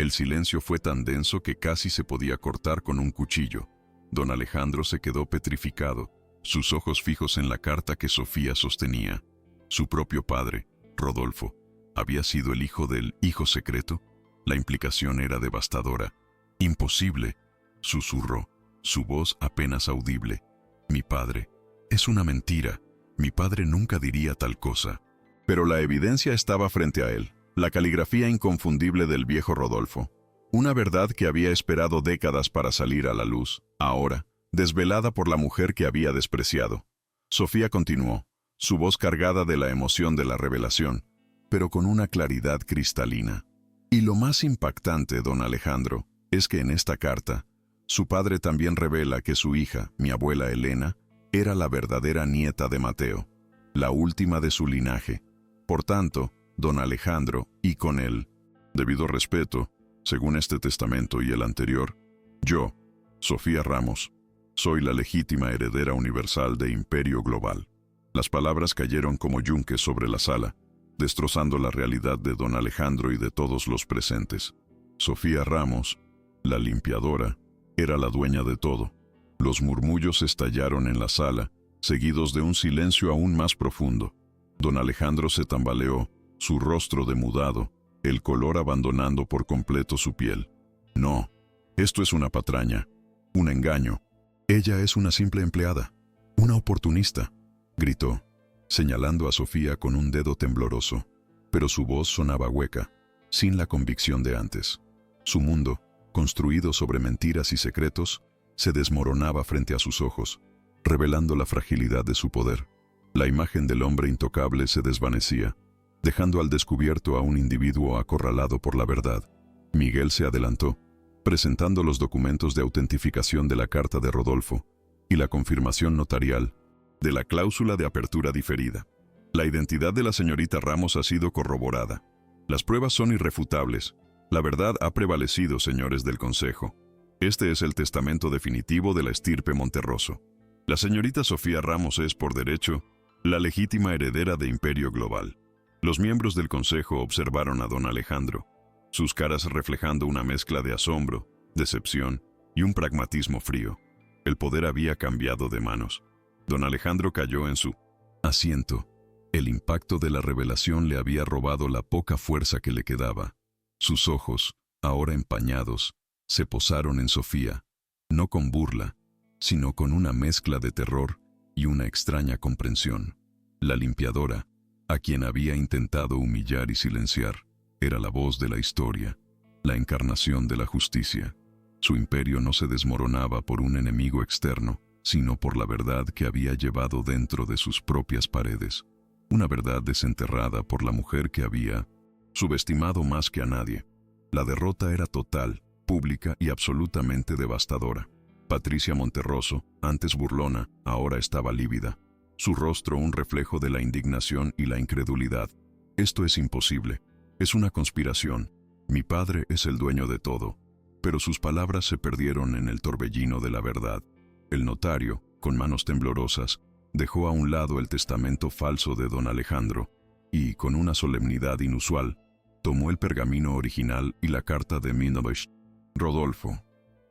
El silencio fue tan denso que casi se podía cortar con un cuchillo. Don Alejandro se quedó petrificado, sus ojos fijos en la carta que Sofía sostenía. Su propio padre, Rodolfo, ¿había sido el hijo del hijo secreto? La implicación era devastadora. Imposible, susurró, su voz apenas audible. Mi padre. Es una mentira. Mi padre nunca diría tal cosa. Pero la evidencia estaba frente a él, la caligrafía inconfundible del viejo Rodolfo. Una verdad que había esperado décadas para salir a la luz, ahora, desvelada por la mujer que había despreciado. Sofía continuó, su voz cargada de la emoción de la revelación, pero con una claridad cristalina. Y lo más impactante, don Alejandro, es que en esta carta, su padre también revela que su hija, mi abuela Elena, era la verdadera nieta de Mateo, la última de su linaje. Por tanto, don Alejandro, y con él, debido respeto, según este testamento y el anterior, yo, Sofía Ramos, soy la legítima heredera universal de Imperio Global. Las palabras cayeron como yunques sobre la sala, destrozando la realidad de don Alejandro y de todos los presentes. Sofía Ramos, la limpiadora, era la dueña de todo. Los murmullos estallaron en la sala, seguidos de un silencio aún más profundo. Don Alejandro se tambaleó, su rostro demudado, el color abandonando por completo su piel. No, esto es una patraña, un engaño. Ella es una simple empleada, una oportunista, gritó, señalando a Sofía con un dedo tembloroso, pero su voz sonaba hueca, sin la convicción de antes. Su mundo, construido sobre mentiras y secretos, se desmoronaba frente a sus ojos, revelando la fragilidad de su poder. La imagen del hombre intocable se desvanecía, dejando al descubierto a un individuo acorralado por la verdad. Miguel se adelantó, presentando los documentos de autentificación de la carta de Rodolfo y la confirmación notarial de la cláusula de apertura diferida. La identidad de la señorita Ramos ha sido corroborada. Las pruebas son irrefutables. La verdad ha prevalecido, señores del Consejo. Este es el testamento definitivo de la estirpe Monterroso. La señorita Sofía Ramos es, por derecho, la legítima heredera de Imperio Global. Los miembros del Consejo observaron a don Alejandro, sus caras reflejando una mezcla de asombro, decepción y un pragmatismo frío. El poder había cambiado de manos. Don Alejandro cayó en su asiento. El impacto de la revelación le había robado la poca fuerza que le quedaba. Sus ojos, ahora empañados, se posaron en Sofía, no con burla, sino con una mezcla de terror y una extraña comprensión. La limpiadora, a quien había intentado humillar y silenciar, era la voz de la historia, la encarnación de la justicia. Su imperio no se desmoronaba por un enemigo externo, sino por la verdad que había llevado dentro de sus propias paredes. Una verdad desenterrada por la mujer que había subestimado más que a nadie. La derrota era total, pública y absolutamente devastadora. Patricia Monterroso, antes burlona, ahora estaba lívida. Su rostro un reflejo de la indignación y la incredulidad. Esto es imposible. Es una conspiración. Mi padre es el dueño de todo. Pero sus palabras se perdieron en el torbellino de la verdad. El notario, con manos temblorosas, dejó a un lado el testamento falso de don Alejandro y, con una solemnidad inusual, tomó el pergamino original y la carta de Minovich. Rodolfo.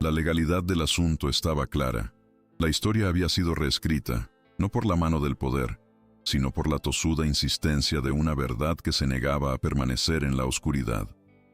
La legalidad del asunto estaba clara. La historia había sido reescrita, no por la mano del poder, sino por la tosuda insistencia de una verdad que se negaba a permanecer en la oscuridad.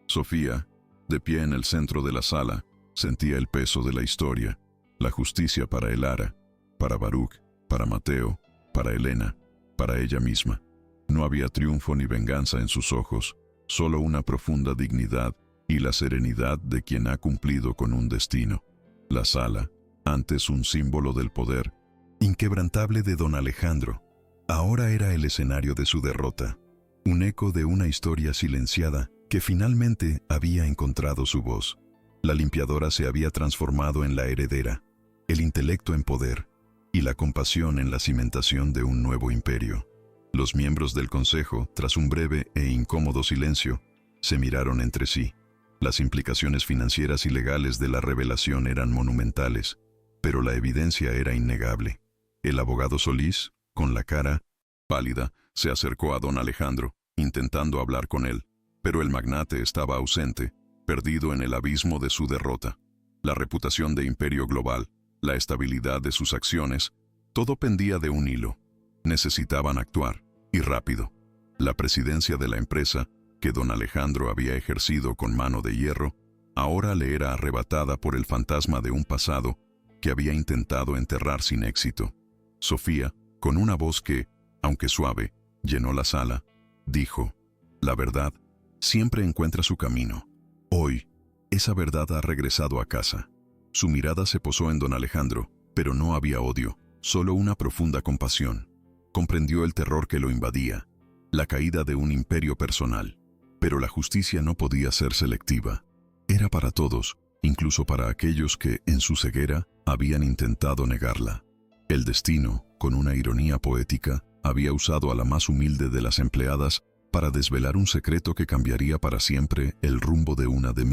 Sofía, De pie en el centro de la sala, sentía el peso de la historia, la justicia para Elara, para Baruch, para Mateo, para Elena, para ella misma. No había triunfo ni venganza en sus ojos, solo una profunda dignidad y la serenidad de quien ha cumplido con un destino. La sala, antes un símbolo del poder inquebrantable de don Alejandro, ahora era el escenario de su derrota, un eco de una historia silenciada que finalmente había encontrado su voz. La limpiadora se había transformado en la heredera, el intelecto en poder y la compasión en la cimentación de un nuevo imperio. Los miembros del consejo, tras un breve e incómodo silencio, se miraron entre sí. Las implicaciones financieras y legales de la revelación eran monumentales, pero la evidencia era innegable. El abogado Solís, con la cara pálida, se acercó a don Alejandro, intentando hablar con él, pero el magnate estaba ausente, perdido en el abismo de su derrota. La reputación de imperio global, la estabilidad de sus acciones, todo pendía de un hilo. Necesitaban actuar, y rápido. La presidencia de la empresa, que don Alejandro había ejercido con mano de hierro, ahora le era arrebatada por el fantasma de un pasado que había intentado enterrar sin éxito. Sofía, con una voz que, aunque suave, llenó la sala, dijo: «La verdad siempre encuentra su camino. Hoy, esa verdad ha regresado a casa». Su mirada se posó en don Alejandro, pero no había odio, solo una profunda compasión. Comprendió el terror que lo invadía, la caída de un imperio personal. Pero la justicia no podía ser selectiva. Era para todos, incluso para aquellos que, en su ceguera, habían intentado negarla. El destino, con una ironía poética, había usado a la más humilde de las empleadas para desvelar un secreto que cambiaría para siempre el rumbo de una de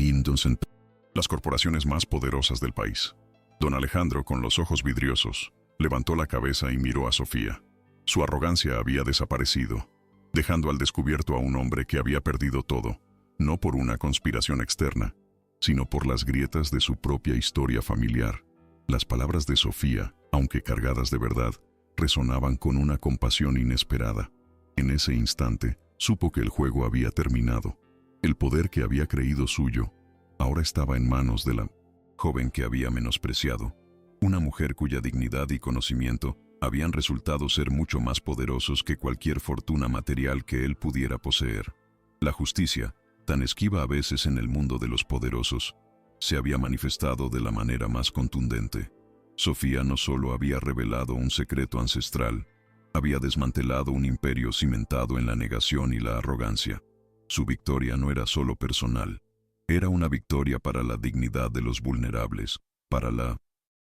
las corporaciones más poderosas del país. Don Alejandro, con los ojos vidriosos, levantó la cabeza y miró a Sofía. Su arrogancia había desaparecido, dejando al descubierto a un hombre que había perdido todo, no por una conspiración externa, sino por las grietas de su propia historia familiar. Las palabras de Sofía, aunque cargadas de verdad, resonaban con una compasión inesperada. En ese instante, supo que el juego había terminado. El poder que había creído suyo, ahora estaba en manos de la joven que había menospreciado, una mujer cuya dignidad y conocimiento habían resultado ser mucho más poderosos que cualquier fortuna material que él pudiera poseer. La justicia, tan esquiva a veces en el mundo de los poderosos, se había manifestado de la manera más contundente. Sofía no solo había revelado un secreto ancestral, había desmantelado un imperio cimentado en la negación y la arrogancia. Su victoria no era solo personal, era una victoria para la dignidad de los vulnerables, para la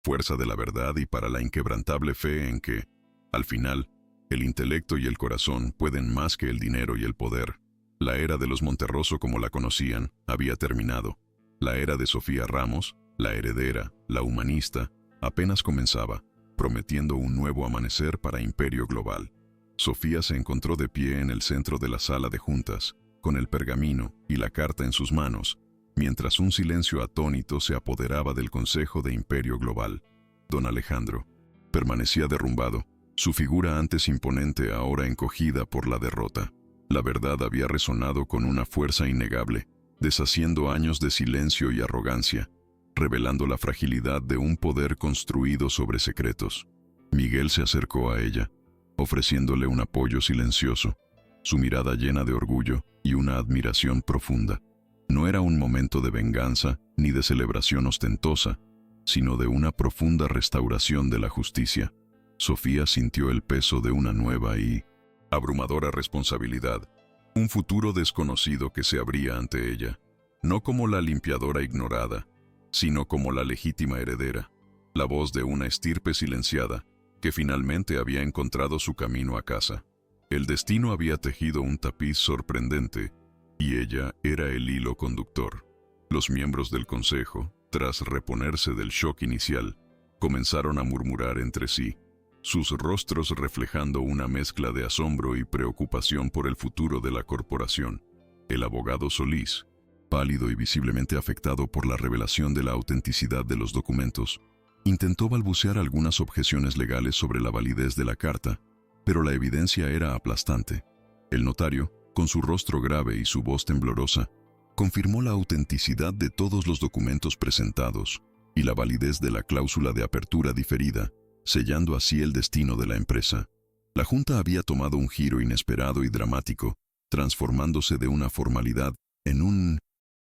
fuerza de la verdad y para la inquebrantable fe en que, al final, el intelecto y el corazón pueden más que el dinero y el poder. La era de los Monterroso como la conocían había terminado. La era de Sofía Ramos, la heredera, la humanista, apenas comenzaba, prometiendo un nuevo amanecer para Imperio Global. Sofía se encontró de pie en el centro de la sala de juntas, con el pergamino y la carta en sus manos, mientras un silencio atónito se apoderaba del Consejo de Imperio Global. Don Alejandro permanecía derrumbado, su figura antes imponente ahora encogida por la derrota. La verdad había resonado con una fuerza innegable, deshaciendo años de silencio y arrogancia, revelando la fragilidad de un poder construido sobre secretos. Miguel se acercó a ella, ofreciéndole un apoyo silencioso, su mirada llena de orgullo y una admiración profunda. No era un momento de venganza ni de celebración ostentosa, sino de una profunda restauración de la justicia. Sofía sintió el peso de una nueva y abrumadora responsabilidad, un futuro desconocido que se abría ante ella, no como la limpiadora ignorada, sino como la legítima heredera, la voz de una estirpe silenciada que finalmente había encontrado su camino a casa. El destino había tejido un tapiz sorprendente y ella era el hilo conductor. Los miembros del consejo, tras reponerse del shock inicial, comenzaron a murmurar entre sí, sus rostros reflejando una mezcla de asombro y preocupación por el futuro de la corporación. El abogado Solís, pálido y visiblemente afectado por la revelación de la autenticidad de los documentos, intentó balbucear algunas objeciones legales sobre la validez de la carta, pero la evidencia era aplastante. El notario, con su rostro grave y su voz temblorosa, confirmó la autenticidad de todos los documentos presentados y la validez de la cláusula de apertura diferida, sellando así el destino de la empresa. La Junta había tomado un giro inesperado y dramático, transformándose de una formalidad en un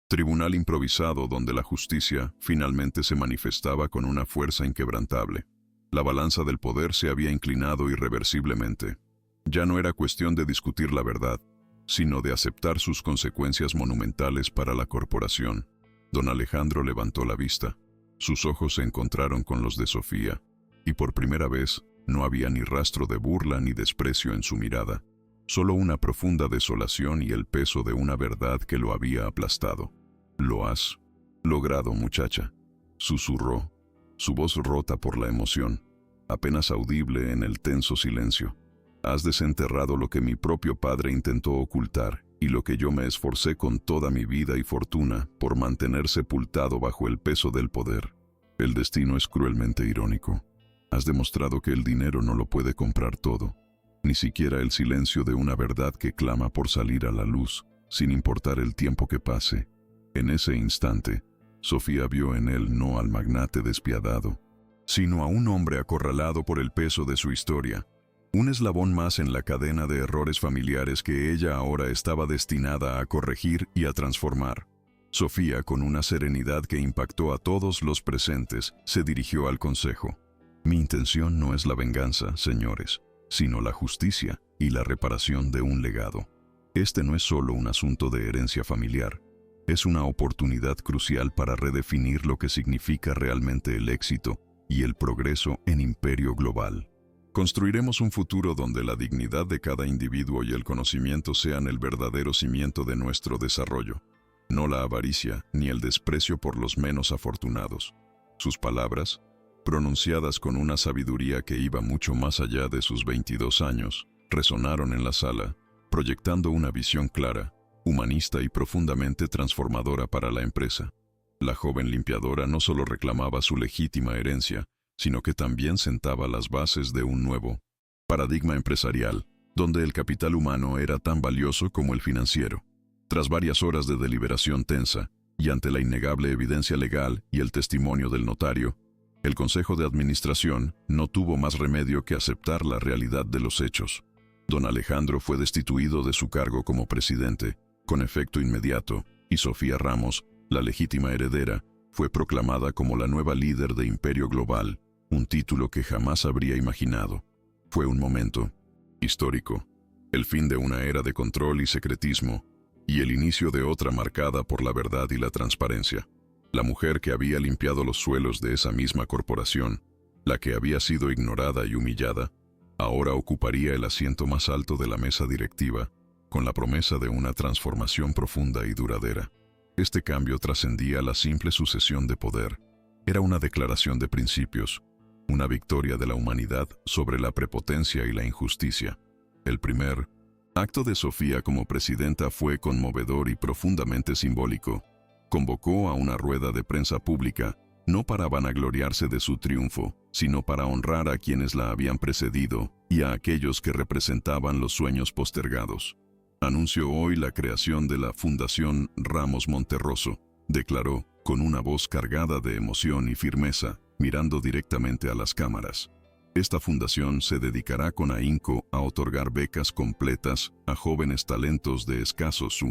tribunal improvisado donde la justicia finalmente se manifestaba con una fuerza inquebrantable. La balanza del poder se había inclinado irreversiblemente. Ya no era cuestión de discutir la verdad, sino de aceptar sus consecuencias monumentales para la corporación. Don Alejandro levantó la vista. Sus ojos se encontraron con los de Sofía, y por primera vez no había ni rastro de burla ni desprecio en su mirada, solo una profunda desolación y el peso de una verdad que lo había aplastado. «Lo has logrado, muchacha», susurró, su voz rota por la emoción, apenas audible en el tenso silencio. «Has desenterrado lo que mi propio padre intentó ocultar y lo que yo me esforcé con toda mi vida y fortuna por mantener sepultado bajo el peso del poder. El destino es cruelmente irónico. Has demostrado que el dinero no lo puede comprar todo, ni siquiera el silencio de una verdad que clama por salir a la luz, sin importar el tiempo que pase». En ese instante, Sofía vio en él no al magnate despiadado, sino a un hombre acorralado por el peso de su historia, un eslabón más en la cadena de errores familiares que ella ahora estaba destinada a corregir y a transformar. Sofía, con una serenidad que impactó a todos los presentes, se dirigió al consejo. «Mi intención no es la venganza, señores, sino la justicia y la reparación de un legado. Este no es solo un asunto de herencia familiar, es una oportunidad crucial para redefinir lo que significa realmente el éxito y el progreso en imperio global. Construiremos un futuro donde la dignidad de cada individuo y el conocimiento sean el verdadero cimiento de nuestro desarrollo, no la avaricia ni el desprecio por los menos afortunados». Sus palabras, pronunciadas con una sabiduría que iba mucho más allá de sus 22 años, resonaron en la sala, proyectando una visión clara, humanista y profundamente transformadora para la empresa. La joven limpiadora no solo reclamaba su legítima herencia, sino que también sentaba las bases de un nuevo paradigma empresarial, donde el capital humano era tan valioso como el financiero. Tras varias horas de deliberación tensa, y ante la innegable evidencia legal y el testimonio del notario, el Consejo de Administración no tuvo más remedio que aceptar la realidad de los hechos. Don Alejandro fue destituido de su cargo como presidente, con efecto inmediato, y Sofía Ramos, la legítima heredera, fue proclamada como la nueva líder de Imperio Global, un título que jamás habría imaginado. Fue un momento histórico, el fin de una era de control y secretismo, y el inicio de otra marcada por la verdad y la transparencia. La mujer que había limpiado los suelos de esa misma corporación, la que había sido ignorada y humillada, ahora ocuparía el asiento más alto de la mesa directiva, con la promesa de una transformación profunda y duradera. Este cambio trascendía la simple sucesión de poder. Era una declaración de principios, una victoria de la humanidad sobre la prepotencia y la injusticia. El primer acto de Sofía como presidenta fue conmovedor y profundamente simbólico. Convocó a una rueda de prensa pública, no para vanagloriarse de su triunfo, sino para honrar a quienes la habían precedido y a aquellos que representaban los sueños postergados. «Anuncio hoy la creación de la Fundación Ramos Monterroso», declaró, con una voz cargada de emoción y firmeza, mirando directamente a las cámaras. «Esta fundación se dedicará con ahínco a otorgar becas completas a jóvenes talentos de escasos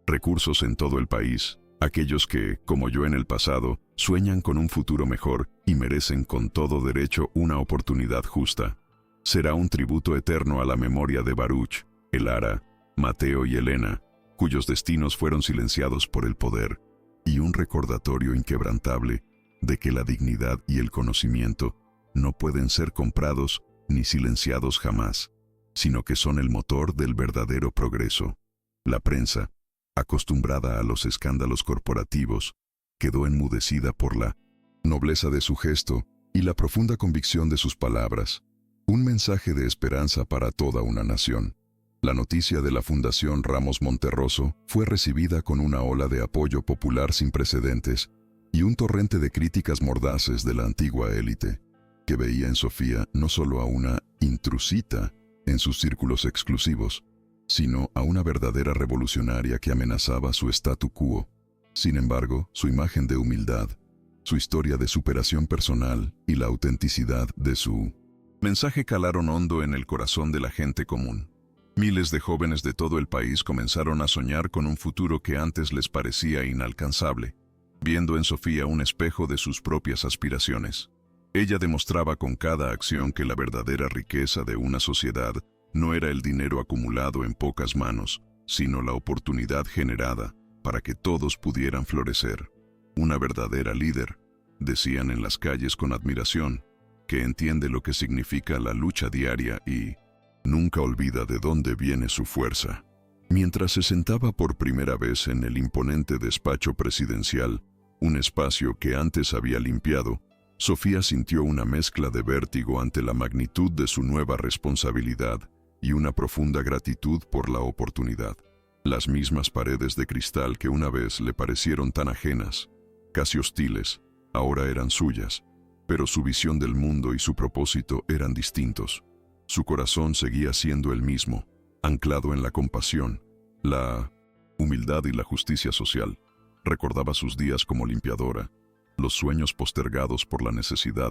recursos en todo el país, aquellos que, como yo en el pasado, sueñan con un futuro mejor y merecen con todo derecho una oportunidad justa. Será un tributo eterno a la memoria de Baruch, Elara, Mateo y Elena, cuyos destinos fueron silenciados por el poder, y un recordatorio inquebrantable de que la dignidad y el conocimiento no pueden ser comprados ni silenciados jamás, sino que son el motor del verdadero progreso». La prensa, acostumbrada a los escándalos corporativos, quedó enmudecida por la nobleza de su gesto y la profunda convicción de sus palabras. Un mensaje de esperanza para toda una nación. La noticia de la Fundación Ramos Monterroso fue recibida con una ola de apoyo popular sin precedentes y un torrente de críticas mordaces de la antigua élite, que veía en Sofía no solo a una intrusita en sus círculos exclusivos, sino a una verdadera revolucionaria que amenazaba su statu quo. Sin embargo, su imagen de humildad, su historia de superación personal y la autenticidad de su mensaje calaron hondo en el corazón de la gente común. Miles de jóvenes de todo el país comenzaron a soñar con un futuro que antes les parecía inalcanzable, viendo en Sofía un espejo de sus propias aspiraciones. Ella demostraba con cada acción que la verdadera riqueza de una sociedad no era el dinero acumulado en pocas manos, sino la oportunidad generada para que todos pudieran florecer. Una verdadera líder, decían en las calles con admiración, que entiende lo que significa la lucha diaria y nunca olvida de dónde viene su fuerza. Mientras se sentaba por primera vez en el imponente despacho presidencial, un espacio que antes había limpiado, Sofía sintió una mezcla de vértigo ante la magnitud de su nueva responsabilidad y una profunda gratitud por la oportunidad. Las mismas paredes de cristal que una vez le parecieron tan ajenas, casi hostiles, ahora eran suyas, pero su visión del mundo y su propósito eran distintos. Su corazón seguía siendo el mismo, anclado en la compasión, la humildad y la justicia social. Recordaba sus días como limpiadora, los sueños postergados por la necesidad,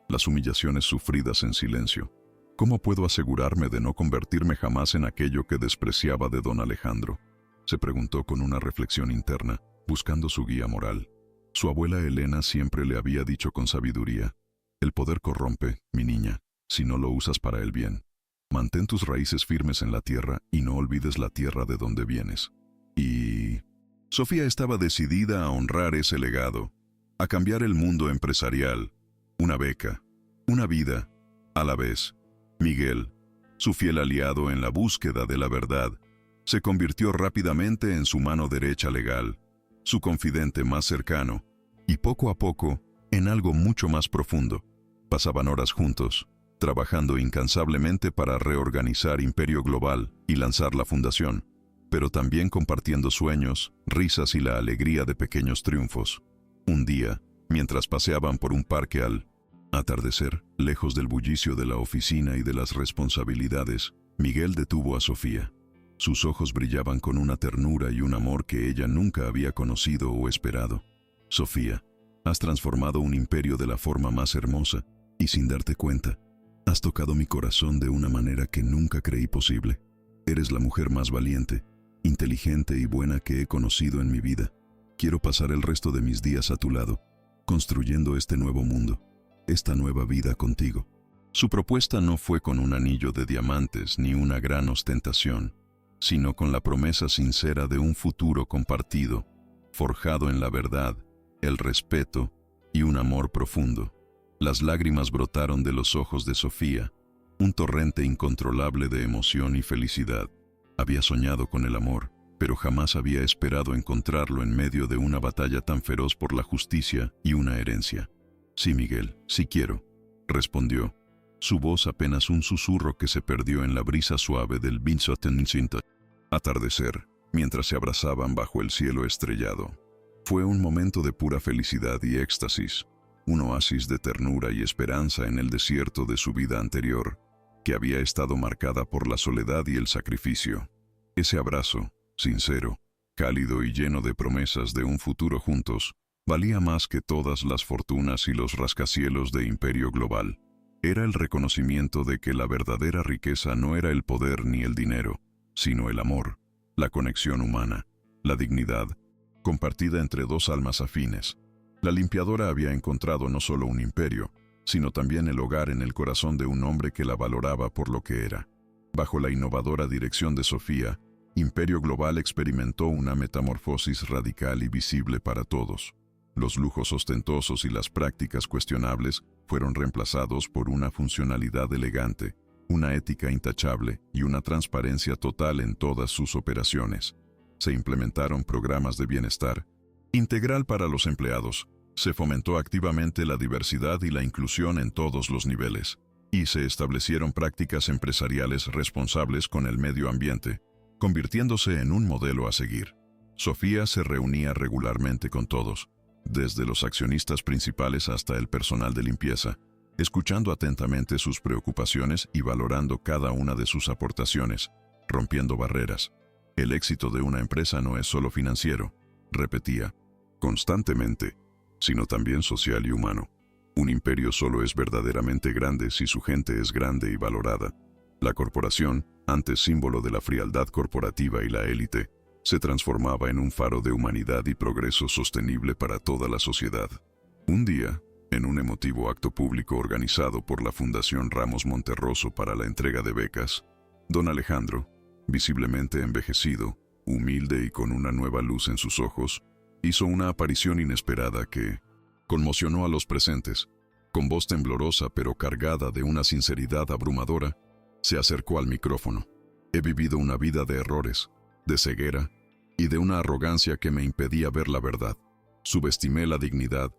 las humillaciones sufridas en silencio. ¿Cómo puedo asegurarme de no convertirme jamás en aquello que despreciaba de don Alejandro?, se preguntó con una reflexión interna, buscando su guía moral. Su abuela Elena siempre le había dicho con sabiduría: el poder corrompe, mi niña, si no lo usas para el bien. Mantén tus raíces firmes en la tierra y no olvides la tierra de donde vienes. Y Sofía estaba decidida a honrar ese legado, a cambiar el mundo empresarial, una beca, una vida, a la vez. Miguel, su fiel aliado en la búsqueda de la verdad, se convirtió rápidamente en su mano derecha legal, su confidente más cercano, y poco a poco, en algo mucho más profundo. Pasaban horas juntos, trabajando incansablemente para reorganizar Imperio Global y lanzar la fundación, pero también compartiendo sueños, risas y la alegría de pequeños triunfos. Un día, mientras paseaban por un parque al atardecer, lejos del bullicio de la oficina y de las responsabilidades, Miguel detuvo a Sofía. Sus ojos brillaban con una ternura y un amor que ella nunca había conocido o esperado. Sofía, has transformado un imperio de la forma más hermosa, y sin darte cuenta, has tocado mi corazón de una manera que nunca creí posible. Eres la mujer más valiente, inteligente y buena que he conocido en mi vida. Quiero pasar el resto de mis días a tu lado, construyendo este nuevo mundo, esta nueva vida contigo. Su propuesta no fue con un anillo de diamantes ni una gran ostentación, sino con la promesa sincera de un futuro compartido, forjado en la verdad, el respeto y un amor profundo. Las lágrimas brotaron de los ojos de Sofía, un torrente incontrolable de emoción y felicidad. Había soñado con el amor, pero jamás había esperado encontrarlo en medio de una batalla tan feroz por la justicia y una herencia. Sí, Miguel, sí quiero, respondió, su voz apenas un susurro que se perdió en la brisa suave del atardecer, mientras se abrazaban bajo el cielo estrellado. Fue un momento de pura felicidad y éxtasis, un oasis de ternura y esperanza en el desierto de su vida anterior, que había estado marcada por la soledad y el sacrificio. Ese abrazo, sincero, cálido y lleno de promesas de un futuro juntos, valía más que todas las fortunas y los rascacielos de Imperio Global. Era el reconocimiento de que la verdadera riqueza no era el poder ni el dinero, sino el amor, la conexión humana, la dignidad, compartida entre dos almas afines. La limpiadora había encontrado no solo un imperio, sino también el hogar en el corazón de un hombre que la valoraba por lo que era. Bajo la innovadora dirección de Sofía, Imperio Global experimentó una metamorfosis radical y visible para todos. Los lujos ostentosos y las prácticas cuestionables fueron reemplazados por una funcionalidad elegante, una ética intachable y una transparencia total en todas sus operaciones. Se implementaron programas de bienestar integral para los empleados, se fomentó activamente la diversidad y la inclusión en todos los niveles, y se establecieron prácticas empresariales responsables con el medio ambiente, convirtiéndose en un modelo a seguir. Sofía se reunía regularmente con todos, desde los accionistas principales hasta el personal de limpieza, escuchando atentamente sus preocupaciones y valorando cada una de sus aportaciones. rompiendo barreras. El éxito de una empresa no es solo financiero, repetía constantemente, sino también social y humano. Un imperio solo es verdaderamente grande si su gente es grande y valorada. La corporación, antes símbolo de la frialdad corporativa y la élite, se transformaba en un faro de humanidad y progreso sostenible para toda la sociedad. Un día, en un emotivo acto público organizado por la Fundación Ramos Monterroso para la entrega de becas, don Alejandro, visiblemente envejecido, humilde y con una nueva luz en sus ojos, hizo una aparición inesperada que conmocionó a los presentes. Con voz temblorosa pero cargada de una sinceridad abrumadora, se acercó al micrófono. He vivido una vida de errores, de ceguera y de una arrogancia que me impedía ver la verdad. Subestimé la dignidad,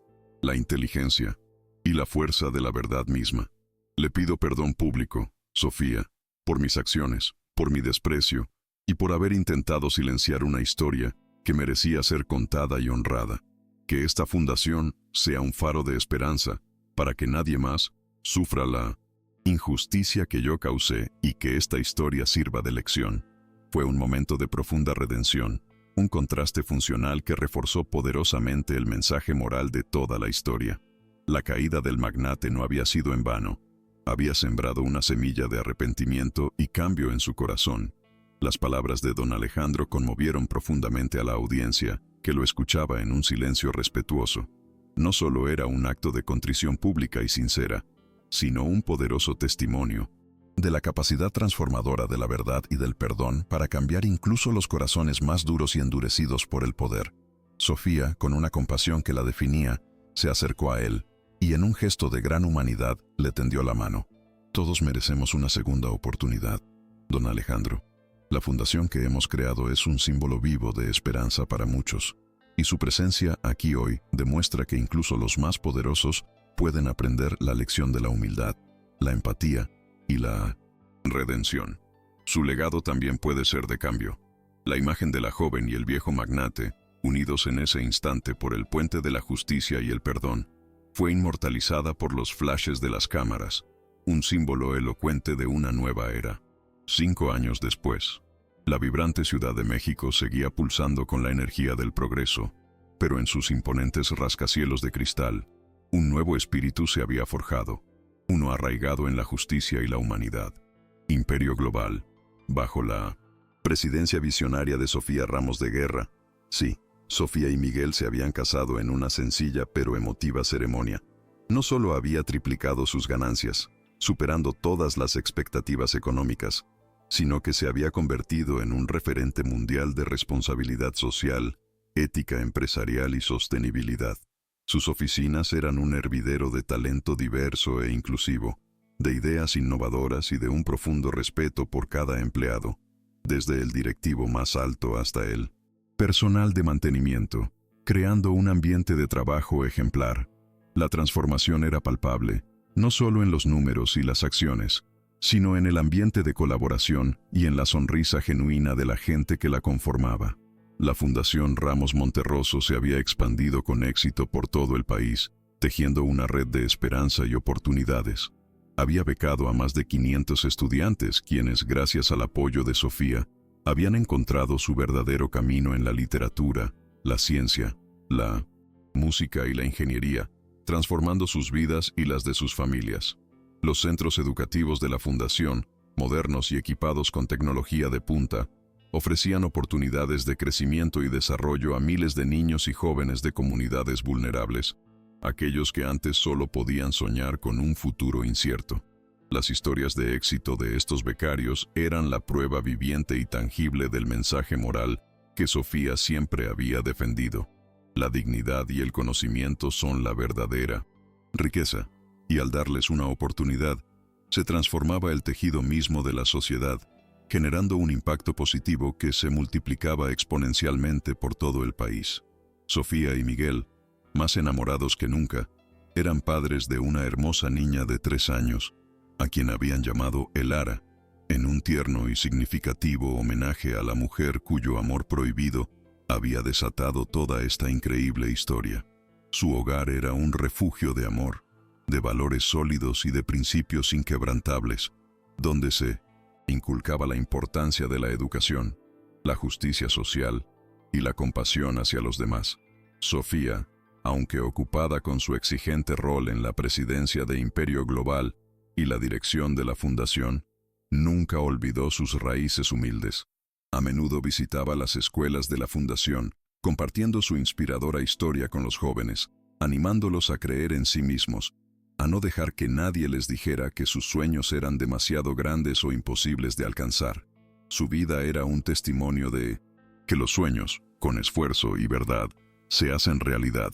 la inteligencia y la fuerza de la verdad misma. Le pido perdón público, Sofía, por mis acciones, por mi desprecio y por haber intentado silenciar una historia que merecía ser contada y honrada. Que esta fundación sea un faro de esperanza para que nadie más sufra la injusticia que yo causé y que esta historia sirva de lección. Fue un momento de profunda redención, un contraste funcional que reforzó poderosamente el mensaje moral de toda la historia. La caída del magnate no había sido en vano. Había sembrado una semilla de arrepentimiento y cambio en su corazón. Las palabras de don Alejandro conmovieron profundamente a la audiencia, que lo escuchaba en un silencio respetuoso. No solo era un acto de contrición pública y sincera, sino un poderoso testimonio de la capacidad transformadora de la verdad y del perdón para cambiar incluso los corazones más duros y endurecidos por el poder. Sofía, con una compasión que la definía, se acercó a él y en un gesto de gran humanidad le tendió la mano. Todos merecemos una segunda oportunidad, don Alejandro. La fundación que hemos creado es un símbolo vivo de esperanza para muchos, y su presencia aquí hoy demuestra que incluso los más poderosos pueden aprender la lección de la humildad, la empatía y la redención. Su legado también puede ser de cambio. La imagen de la joven y el viejo magnate, unidos en ese instante por el puente de la justicia y el perdón, fue inmortalizada por los flashes de las cámaras, un símbolo elocuente de una nueva era. 5 años después, la vibrante Ciudad de México seguía pulsando con la energía del progreso, pero en sus imponentes rascacielos de cristal, un nuevo espíritu se había forjado, uno arraigado en la justicia y la humanidad. Imperio global, bajo la presidencia visionaria de Sofía Ramos de Guerra. Sí, Sofía y Miguel se habían casado en una sencilla pero emotiva ceremonia. No solo había triplicado sus ganancias, superando todas las expectativas económicas, sino que se había convertido en un referente mundial de responsabilidad social, ética empresarial y sostenibilidad. Sus oficinas eran un hervidero de talento diverso e inclusivo, de ideas innovadoras y de un profundo respeto por cada empleado, desde el directivo más alto hasta el personal de mantenimiento, creando un ambiente de trabajo ejemplar. La transformación era palpable, no solo en los números y las acciones, sino en el ambiente de colaboración y en la sonrisa genuina de la gente que la conformaba. La Fundación Ramos Monterroso se había expandido con éxito por todo el país, tejiendo una red de esperanza y oportunidades. Había becado a más de 500 estudiantes, quienes, gracias al apoyo de Sofía, habían encontrado su verdadero camino en la literatura, la ciencia, la música y la ingeniería, transformando sus vidas y las de sus familias. Los centros educativos de la Fundación, modernos y equipados con tecnología de punta, ofrecían oportunidades de crecimiento y desarrollo a miles de niños y jóvenes de comunidades vulnerables, aquellos que antes solo podían soñar con un futuro incierto. Las historias de éxito de estos becarios eran la prueba viviente y tangible del mensaje moral que Sofía siempre había defendido. La dignidad y el conocimiento son la verdadera riqueza, y al darles una oportunidad, se transformaba el tejido mismo de la sociedad, generando un impacto positivo que se multiplicaba exponencialmente por todo el país. Sofía y Miguel, más enamorados que nunca, eran padres de una hermosa niña de 3 años, a quien habían llamado Elara, en un tierno y significativo homenaje a la mujer cuyo amor prohibido había desatado toda esta increíble historia. Su hogar era un refugio de amor, de valores sólidos y de principios inquebrantables, donde se Inculcaba la importancia de la educación, la justicia social y la compasión hacia los demás. Sofía, aunque ocupada con su exigente rol en la presidencia de Imperio Global y la dirección de la fundación, nunca olvidó sus raíces humildes. A menudo visitaba las escuelas de la fundación, compartiendo su inspiradora historia con los jóvenes, animándolos a creer en sí mismos, a no dejar que nadie les dijera que sus sueños eran demasiado grandes o imposibles de alcanzar. Su vida era un testimonio de que los sueños, con esfuerzo y verdad, se hacen realidad.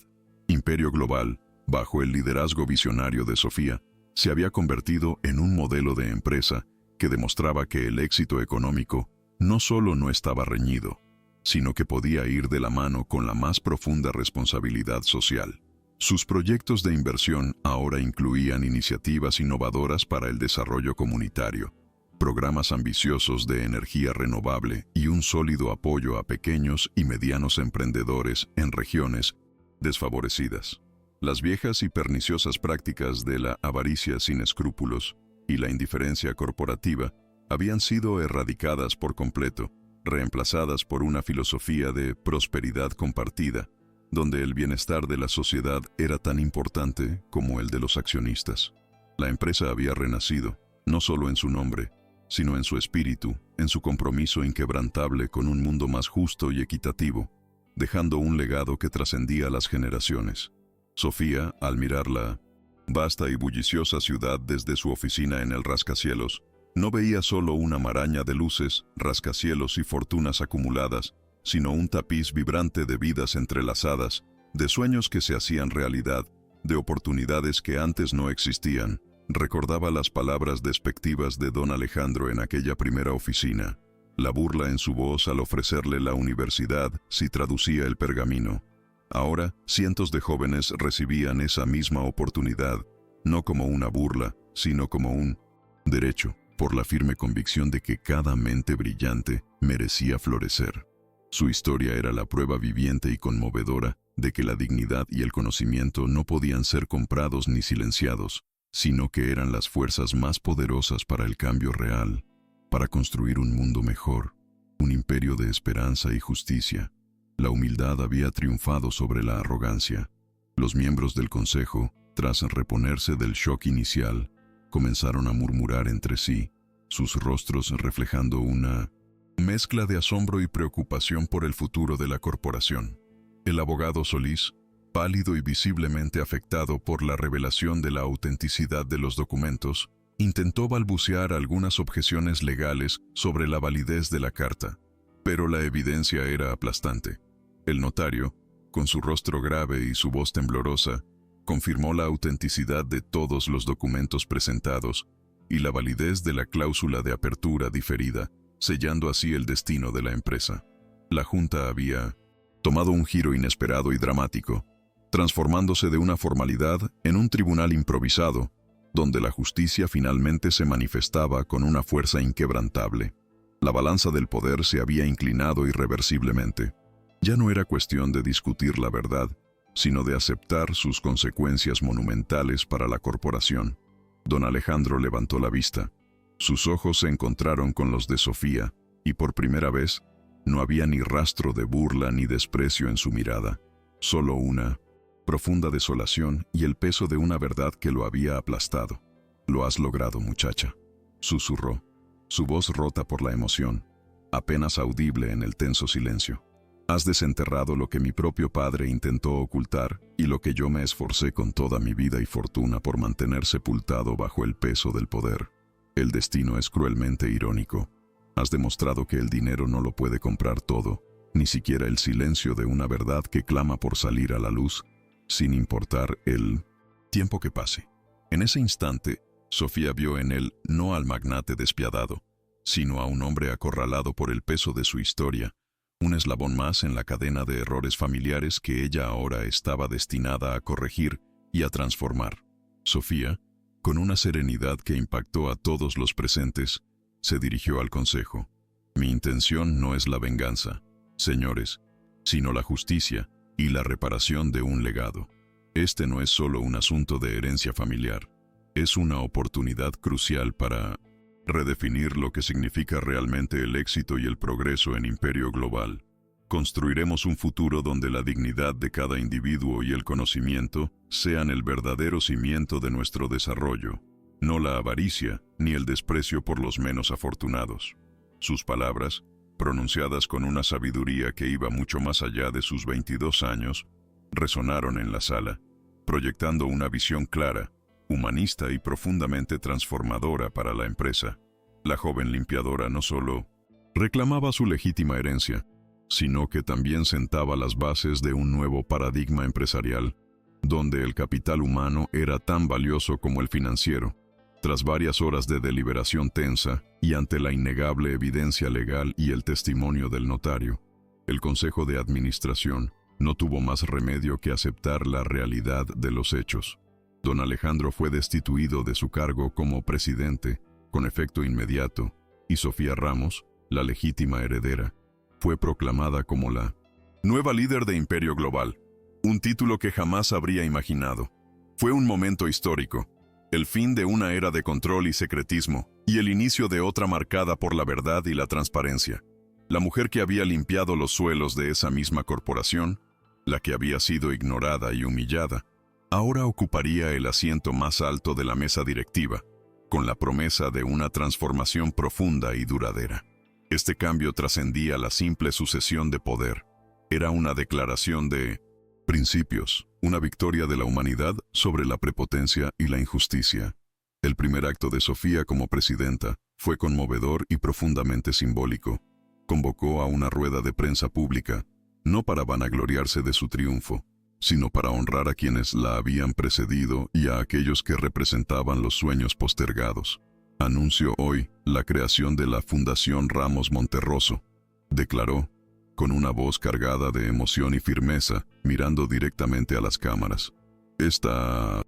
Imperio Global, bajo el liderazgo visionario de Sofía, se había convertido en un modelo de empresa que demostraba que el éxito económico no solo no estaba reñido, sino que podía ir de la mano con la más profunda responsabilidad social. Sus proyectos de inversión ahora incluían iniciativas innovadoras para el desarrollo comunitario, programas ambiciosos de energía renovable y un sólido apoyo a pequeños y medianos emprendedores en regiones desfavorecidas. Las viejas y perniciosas prácticas de la avaricia sin escrúpulos y la indiferencia corporativa habían sido erradicadas por completo, reemplazadas por una filosofía de prosperidad compartida, donde el bienestar de la sociedad era tan importante como el de los accionistas. La empresa había renacido, no solo en su nombre, sino en su espíritu, en su compromiso inquebrantable con un mundo más justo y equitativo, dejando un legado que trascendía las generaciones. Sofía, al mirar la vasta y bulliciosa ciudad desde su oficina en el rascacielos, no veía solo una maraña de luces, rascacielos y fortunas acumuladas, sino un tapiz vibrante de vidas entrelazadas, de sueños que se hacían realidad, de oportunidades que antes no existían. Recordaba las palabras despectivas de don Alejandro en aquella primera oficina, la burla en su voz al ofrecerle la universidad si traducía el pergamino. Ahora, cientos de jóvenes recibían esa misma oportunidad, no como una burla, sino como un derecho, por la firme convicción de que cada mente brillante merecía florecer. Su historia era la prueba viviente y conmovedora de que la dignidad y el conocimiento no podían ser comprados ni silenciados, sino que eran las fuerzas más poderosas para el cambio real, para construir un mundo mejor, un imperio de esperanza y justicia. La humildad había triunfado sobre la arrogancia. Los miembros del consejo, tras reponerse del shock inicial, comenzaron a murmurar entre sí, sus rostros reflejando una mezcla de asombro y preocupación por el futuro de la corporación. El abogado Solís, pálido y visiblemente afectado por la revelación de la autenticidad de los documentos, intentó balbucear algunas objeciones legales sobre la validez de la carta, pero la evidencia era aplastante. El notario, con su rostro grave y su voz temblorosa, confirmó la autenticidad de todos los documentos presentados y la validez de la cláusula de apertura diferida, sellando así el destino de la empresa. La Junta había tomado un giro inesperado y dramático, transformándose de una formalidad en un tribunal improvisado, donde la justicia finalmente se manifestaba con una fuerza inquebrantable. La balanza del poder se había inclinado irreversiblemente. Ya no era cuestión de discutir la verdad, sino de aceptar sus consecuencias monumentales para la corporación. Don Alejandro levantó la vista. Sus ojos se encontraron con los de Sofía, y por primera vez, no había ni rastro de burla ni desprecio en su mirada, solo una profunda desolación y el peso de una verdad que lo había aplastado. «Lo has logrado, muchacha», susurró, su voz rota por la emoción, apenas audible en el tenso silencio. «Has desenterrado lo que mi propio padre intentó ocultar y lo que yo me esforcé con toda mi vida y fortuna por mantener sepultado bajo el peso del poder. El destino es cruelmente irónico. Has demostrado que el dinero no lo puede comprar todo, ni siquiera el silencio de una verdad que clama por salir a la luz, sin importar el tiempo que pase». En ese instante, Sofía vio en él no al magnate despiadado, sino a un hombre acorralado por el peso de su historia, un eslabón más en la cadena de errores familiares que ella ahora estaba destinada a corregir y a transformar. Sofía, con una serenidad que impactó a todos los presentes, se dirigió al consejo. «Mi intención no es la venganza, señores, sino la justicia y la reparación de un legado. Este no es solo un asunto de herencia familiar, es una oportunidad crucial para Redefinir lo que significa realmente el éxito y el progreso en Imperio Global. Construiremos un futuro donde la dignidad de cada individuo y el conocimiento sean el verdadero cimiento de nuestro desarrollo, no la avaricia ni el desprecio por los menos afortunados. Sus palabras, pronunciadas con una sabiduría que iba mucho más allá de sus 22 años, resonaron en la sala, proyectando una visión clara, humanista y profundamente transformadora para la empresa. La joven limpiadora no solo reclamaba su legítima herencia, sino que también sentaba las bases de un nuevo paradigma empresarial, donde el capital humano era tan valioso como el financiero. Tras varias horas de deliberación tensa y ante la innegable evidencia legal y el testimonio del notario, el Consejo de Administración no tuvo más remedio que aceptar la realidad de los hechos. Don Alejandro fue destituido de su cargo como presidente, con efecto inmediato, y Sofía Ramos, la legítima heredera, fue proclamada como la nueva líder de Imperio Global, un título que jamás habría imaginado. Fue un momento histórico, el fin de una era de control y secretismo, y el inicio de otra marcada por la verdad y la transparencia. La mujer que había limpiado los suelos de esa misma corporación, la que había sido ignorada y humillada, ahora ocuparía el asiento más alto de la mesa directiva, con la promesa de una transformación profunda y duradera. Este cambio trascendía la simple sucesión de poder. Era una declaración de principios, una victoria de la humanidad sobre la prepotencia y la injusticia. El primer acto de Sofía como presidenta fue conmovedor y profundamente simbólico. Convocó a una rueda de prensa pública, no para vanagloriarse de su triunfo, sino para honrar a quienes la habían precedido y a aquellos que representaban los sueños postergados. Anunció hoy la creación de la Fundación Ramos Monterroso, declaró, con una voz cargada de emoción y firmeza, mirando directamente a las cámaras. Esta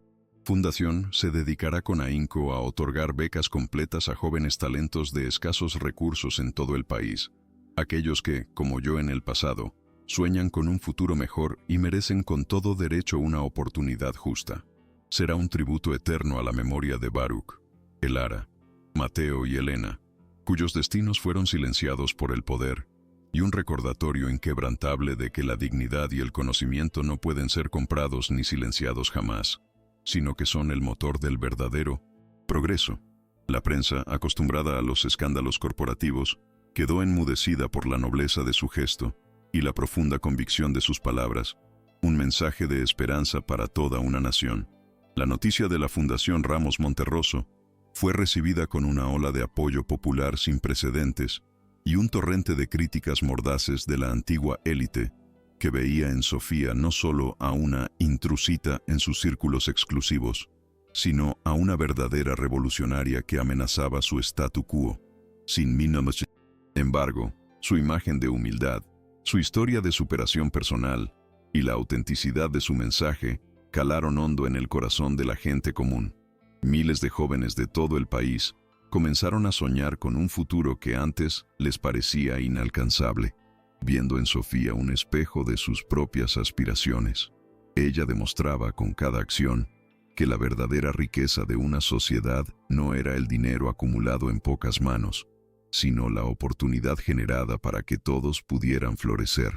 fundación se dedicará con ahínco a otorgar becas completas a jóvenes talentos de escasos recursos en todo el país, aquellos que, como yo en el pasado, sueñan con un futuro mejor y merecen con todo derecho una oportunidad justa. Será un tributo eterno a la memoria de Baruch, Elara, Mateo y Elena, cuyos destinos fueron silenciados por el poder, y un recordatorio inquebrantable de que la dignidad y el conocimiento no pueden ser comprados ni silenciados jamás, sino que son el motor del verdadero progreso. La prensa, acostumbrada a los escándalos corporativos, quedó enmudecida por la nobleza de su gesto y la profunda convicción de sus palabras, un mensaje de esperanza para toda una nación. La noticia de la Fundación Ramos Monterroso fue recibida con una ola de apoyo popular sin precedentes y un torrente de críticas mordaces de la antigua élite, que veía en Sofía no solo a una intrusita en sus círculos exclusivos, sino a una verdadera revolucionaria que amenazaba su statu quo. Sin mínimos embargo, su imagen de humildad, su historia de superación personal y la autenticidad de su mensaje calaron hondo en el corazón de la gente común. Miles de jóvenes de todo el país comenzaron a soñar con un futuro que antes les parecía inalcanzable, viendo en Sofía un espejo de sus propias aspiraciones. Ella demostraba con cada acción que la verdadera riqueza de una sociedad no era el dinero acumulado en pocas manos, sino la oportunidad generada para que todos pudieran florecer.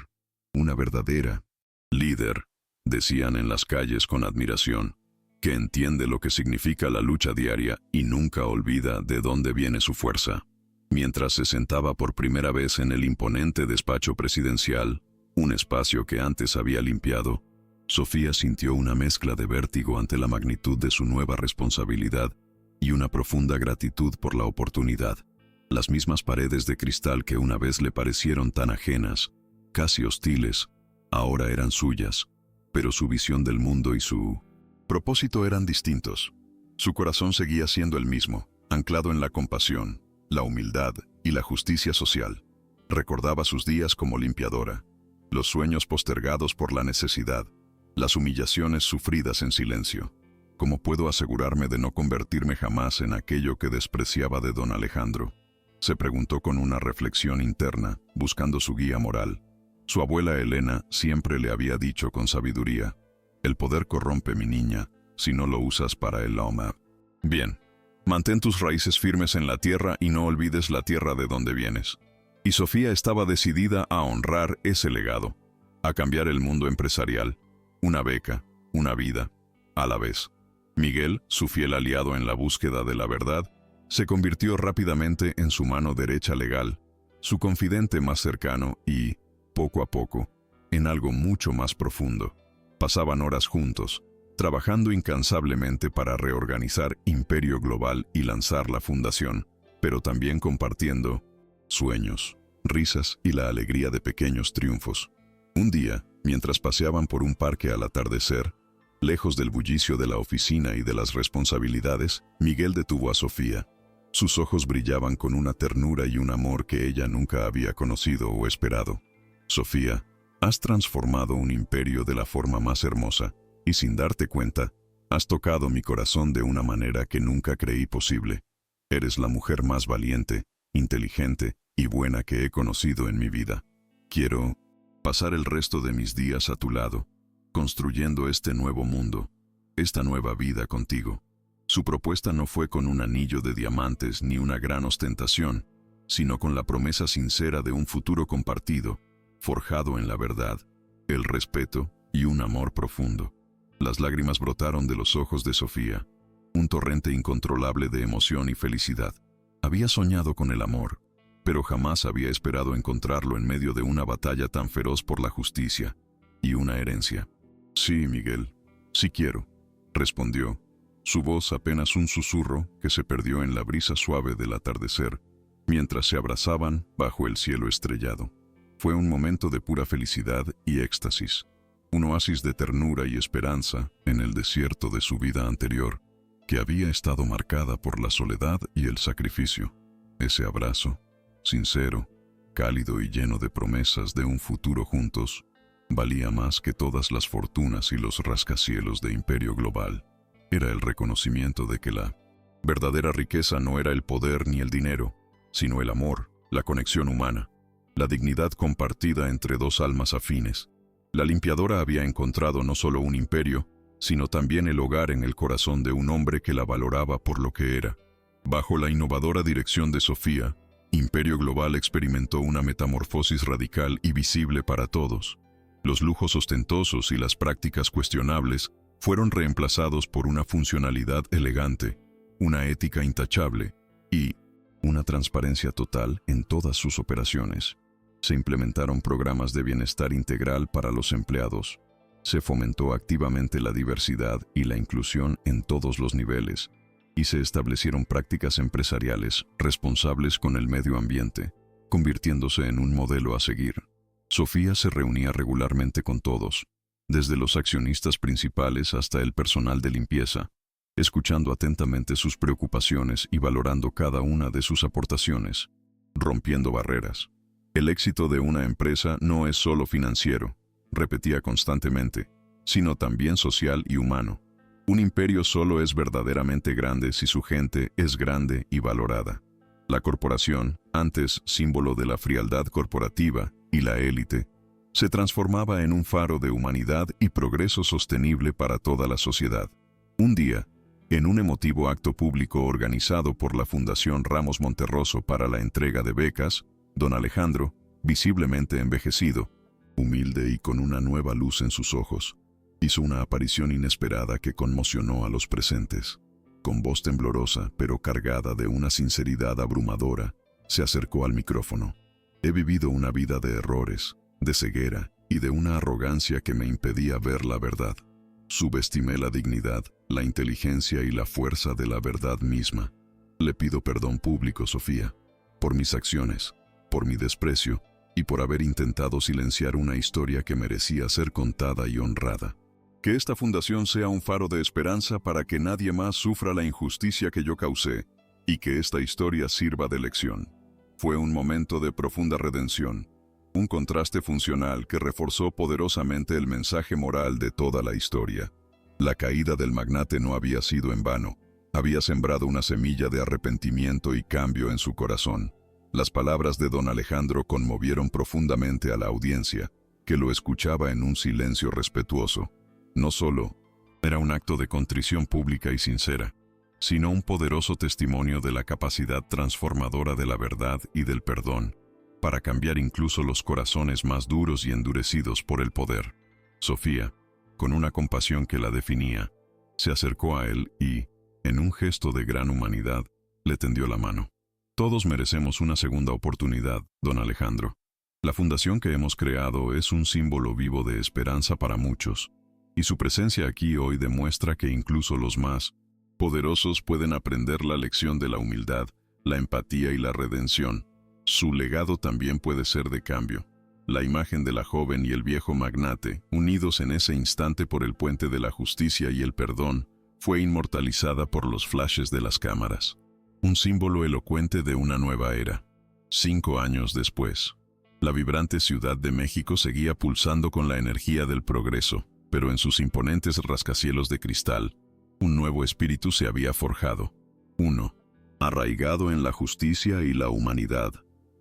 Una verdadera líder, decían en las calles con admiración, que entiende lo que significa la lucha diaria y nunca olvida de dónde viene su fuerza. Mientras se sentaba por primera vez en el imponente despacho presidencial, un espacio que antes había limpiado, Sofía sintió una mezcla de vértigo ante la magnitud de su nueva responsabilidad y una profunda gratitud por la oportunidad. Las mismas paredes de cristal que una vez le parecieron tan ajenas, casi hostiles, ahora eran suyas, pero su visión del mundo y su propósito eran distintos. Su corazón seguía siendo el mismo, anclado en la compasión, la humildad y la justicia social. Recordaba sus días como limpiadora, los sueños postergados por la necesidad, las humillaciones sufridas en silencio. ¿Cómo puedo asegurarme de no convertirme jamás en aquello que despreciaba de don Alejandro?, se preguntó con una reflexión interna, buscando su guía moral. Su abuela Elena siempre le había dicho con sabiduría: el poder corrompe, mi niña, si no lo usas para el hombre. Bien, Mantén tus raíces firmes en la tierra y no olvides la tierra de donde vienes. Y Sofía estaba decidida a honrar ese legado, a cambiar el mundo empresarial, una beca, una vida, a la vez. Miguel, su fiel aliado en la búsqueda de la verdad, se convirtió rápidamente en su mano derecha legal, su confidente más cercano y, poco a poco, en algo mucho más profundo. Pasaban horas juntos, trabajando incansablemente para reorganizar Imperio Global y lanzar la fundación, pero también compartiendo sueños, risas y la alegría de pequeños triunfos. Un día, mientras paseaban por un parque al atardecer, lejos del bullicio de la oficina y de las responsabilidades, Miguel detuvo a Sofía. Sus ojos brillaban con una ternura y un amor que ella nunca había conocido o esperado. Sofía, has transformado un imperio de la forma más hermosa, y sin darte cuenta, has tocado mi corazón de una manera que nunca creí posible. Eres la mujer más valiente, inteligente y buena que he conocido en mi vida. Quiero pasar el resto de mis días a tu lado, construyendo este nuevo mundo, esta nueva vida contigo. Su propuesta no fue con un anillo de diamantes ni una gran ostentación, sino con la promesa sincera de un futuro compartido, forjado en la verdad, el respeto y un amor profundo. Las lágrimas brotaron de los ojos de Sofía, un torrente incontrolable de emoción y felicidad. Había soñado con el amor, pero jamás había esperado encontrarlo en medio de una batalla tan feroz por la justicia y una herencia. Sí, Miguel, sí quiero, respondió, su voz apenas un susurro que se perdió en la brisa suave del atardecer, mientras se abrazaban bajo el cielo estrellado. Fue un momento de pura felicidad y éxtasis, un oasis de ternura y esperanza en el desierto de su vida anterior, que había estado marcada por la soledad y el sacrificio. Ese abrazo, sincero, cálido y lleno de promesas de un futuro juntos, valía más que todas las fortunas y los rascacielos de Imperio Global. Era el reconocimiento de que la verdadera riqueza no era el poder ni el dinero, sino el amor, la conexión humana, la dignidad compartida entre dos almas afines. La limpiadora había encontrado no solo un imperio, sino también el hogar en el corazón de un hombre que la valoraba por lo que era. Bajo la innovadora dirección de Sofía, Imperio Global experimentó una metamorfosis radical y visible para todos. Los lujos ostentosos y las prácticas cuestionables fueron reemplazados por una funcionalidad elegante, una ética intachable y una transparencia total en todas sus operaciones. Se implementaron programas de bienestar integral para los empleados. Se fomentó activamente la diversidad y la inclusión en todos los niveles, y se establecieron prácticas empresariales responsables con el medio ambiente, convirtiéndose en un modelo a seguir. Sofía se reunía regularmente con todos, desde los accionistas principales hasta el personal de limpieza, escuchando atentamente sus preocupaciones y valorando cada una de sus aportaciones, rompiendo barreras. El éxito de una empresa no es solo financiero, repetía constantemente, sino también social y humano. Un imperio solo es verdaderamente grande si su gente es grande y valorada. La corporación, antes símbolo de la frialdad corporativa y la élite, se transformaba en un faro de humanidad y progreso sostenible para toda la sociedad. Un día, en un emotivo acto público organizado por la Fundación Ramos Monterroso para la entrega de becas, don Alejandro, visiblemente envejecido, humilde y con una nueva luz en sus ojos, hizo una aparición inesperada que conmocionó a los presentes. Con voz temblorosa, pero cargada de una sinceridad abrumadora, se acercó al micrófono. He vivido una vida de errores, de ceguera y de una arrogancia que me impedía ver la verdad. Subestimé la dignidad, la inteligencia y la fuerza de la verdad misma. Le pido perdón público, Sofía, por mis acciones, por mi desprecio y por haber intentado silenciar una historia que merecía ser contada y honrada. Que esta fundación sea un faro de esperanza para que nadie más sufra la injusticia que yo causé y que esta historia sirva de lección. Fue un momento de profunda redención, un contraste funcional que reforzó poderosamente el mensaje moral de toda la historia. La caída del magnate no había sido en vano, había sembrado una semilla de arrepentimiento y cambio en su corazón. Las palabras de don Alejandro conmovieron profundamente a la audiencia, que lo escuchaba en un silencio respetuoso. No solo era un acto de contrición pública y sincera, sino un poderoso testimonio de la capacidad transformadora de la verdad y del perdón, para cambiar incluso los corazones más duros y endurecidos por el poder. Sofía, con una compasión que la definía, se acercó a él y, en un gesto de gran humanidad, le tendió la mano. Todos merecemos una segunda oportunidad, don Alejandro. La fundación que hemos creado es un símbolo vivo de esperanza para muchos, y su presencia aquí hoy demuestra que incluso los más poderosos pueden aprender la lección de la humildad, la empatía y la redención. Su legado también puede ser de cambio. La imagen de la joven y el viejo magnate, unidos en ese instante por el puente de la justicia y el perdón, fue inmortalizada por los flashes de las cámaras. Un símbolo elocuente de una nueva era. 5 años después, la vibrante Ciudad de México seguía pulsando con la energía del progreso, pero en sus imponentes rascacielos de cristal, un nuevo espíritu se había forjado. Uno, arraigado en la justicia y la humanidad.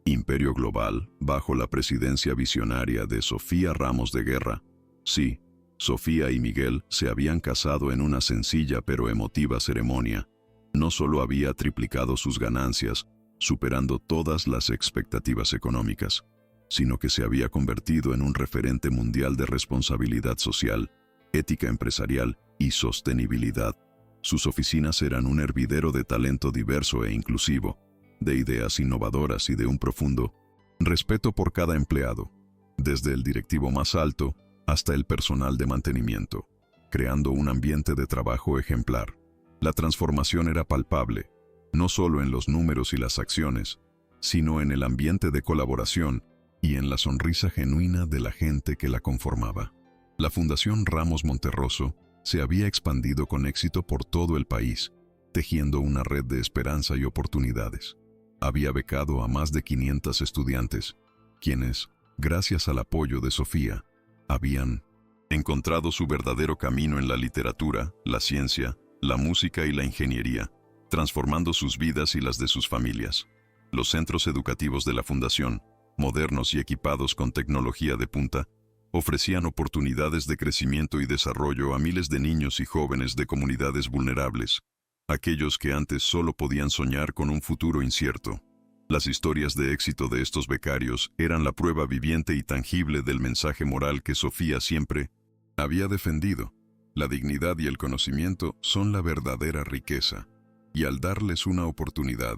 Imperio global, bajo la presidencia visionaria de Sofía Ramos de Guerra. Sí, Sofía y Miguel se habían casado en una sencilla pero emotiva ceremonia. No solo había triplicado sus ganancias, superando todas las expectativas económicas, sino que se había convertido en un referente mundial de responsabilidad social, ética empresarial y sostenibilidad. Sus oficinas eran un hervidero de talento diverso e inclusivo, de ideas innovadoras y de un profundo respeto por cada empleado, desde el directivo más alto hasta el personal de mantenimiento, creando un ambiente de trabajo ejemplar. La transformación era palpable, no solo en los números y las acciones, sino en el ambiente de colaboración y en la sonrisa genuina de la gente que la conformaba. La Fundación Ramos Monterroso se había expandido con éxito por todo el país, tejiendo una red de esperanza y oportunidades. Había becado a más de 500 estudiantes, quienes, gracias al apoyo de Sofía, habían encontrado su verdadero camino en la literatura, la ciencia, la música y la ingeniería, transformando sus vidas y las de sus familias. Los centros educativos de la Fundación, modernos y equipados con tecnología de punta, ofrecían oportunidades de crecimiento y desarrollo a miles de niños y jóvenes de comunidades vulnerables, aquellos que antes solo podían soñar con un futuro incierto. Las historias de éxito de estos becarios eran la prueba viviente y tangible del mensaje moral que Sofía siempre había defendido. La dignidad y el conocimiento son la verdadera riqueza, y al darles una oportunidad,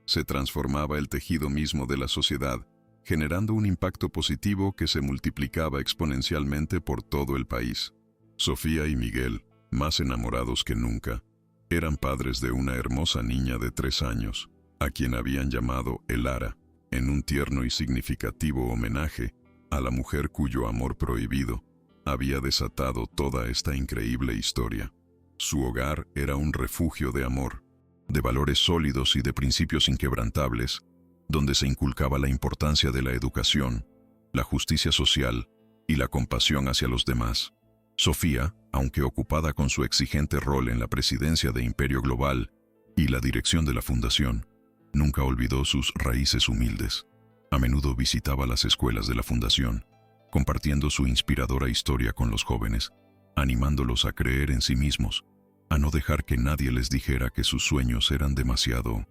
se transformaba el tejido mismo de la sociedad, generando un impacto positivo que se multiplicaba exponencialmente por todo el país. Sofía y Miguel, más enamorados que nunca, eran padres de una hermosa niña de 3 años, a quien habían llamado Elara, en un tierno y significativo homenaje a la mujer cuyo amor prohibido había desatado toda esta increíble historia. Su hogar era un refugio de amor, de valores sólidos y de principios inquebrantables, donde se inculcaba la importancia de la educación, la justicia social y la compasión hacia los demás. Sofía, aunque ocupada con su exigente rol en la presidencia de Imperio Global y la dirección de la Fundación, nunca olvidó sus raíces humildes. A menudo visitaba las escuelas de la Fundación, compartiendo su inspiradora historia con los jóvenes, animándolos a creer en sí mismos, a no dejar que nadie les dijera que sus sueños eran demasiado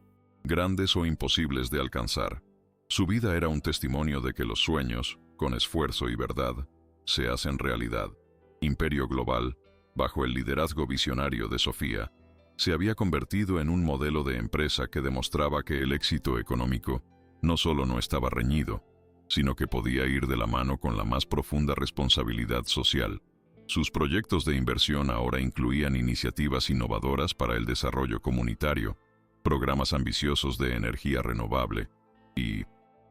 grandes o imposibles de alcanzar. Su vida era un testimonio de que los sueños, con esfuerzo y verdad, se hacen realidad. Imperio Global, bajo el liderazgo visionario de Sofía, se había convertido en un modelo de empresa que demostraba que el éxito económico no solo no estaba reñido, sino que podía ir de la mano con la más profunda responsabilidad social. Sus proyectos de inversión ahora incluían iniciativas innovadoras para el desarrollo comunitario, programas ambiciosos de energía renovable y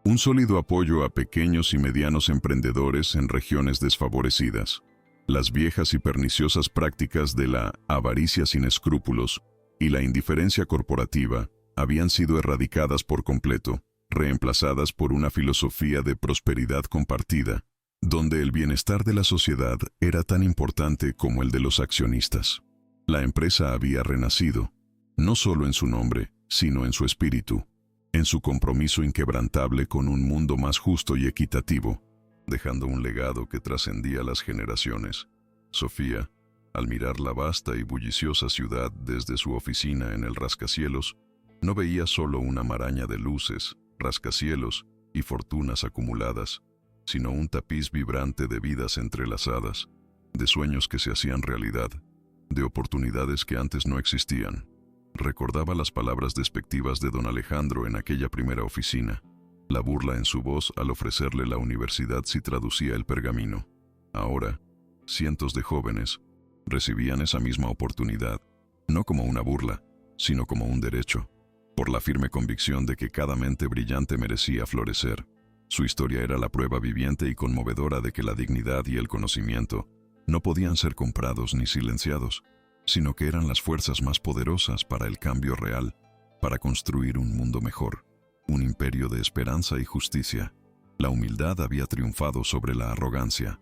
un sólido apoyo a pequeños y medianos emprendedores en regiones desfavorecidas. Las viejas y perniciosas prácticas de la avaricia sin escrúpulos y la indiferencia corporativa habían sido erradicadas por completo, reemplazadas por una filosofía de prosperidad compartida, donde el bienestar de la sociedad era tan importante como el de los accionistas. La empresa había renacido, no solo en su nombre, sino en su espíritu, en su compromiso inquebrantable con un mundo más justo y equitativo, dejando un legado que trascendía las generaciones. Sofía, Al mirar la vasta y bulliciosa ciudad desde su oficina en el rascacielos, no veía solo una maraña de luces, rascacielos y fortunas acumuladas, sino un tapiz vibrante de vidas entrelazadas, de sueños que se hacían realidad, de oportunidades que antes no existían. Recordaba las palabras despectivas de don Alejandro en aquella primera oficina, la burla en su voz al ofrecerle la universidad si traducía el pergamino. Ahora, cientos de jóvenes recibían esa misma oportunidad, no como una burla, sino como un derecho, por la firme convicción de que cada mente brillante merecía florecer. Su historia era la prueba viviente y conmovedora de que la dignidad y el conocimiento no podían ser comprados ni silenciados, sino que eran las fuerzas más poderosas para el cambio real, para construir un mundo mejor, un imperio de esperanza y justicia. La humildad había triunfado sobre la arrogancia.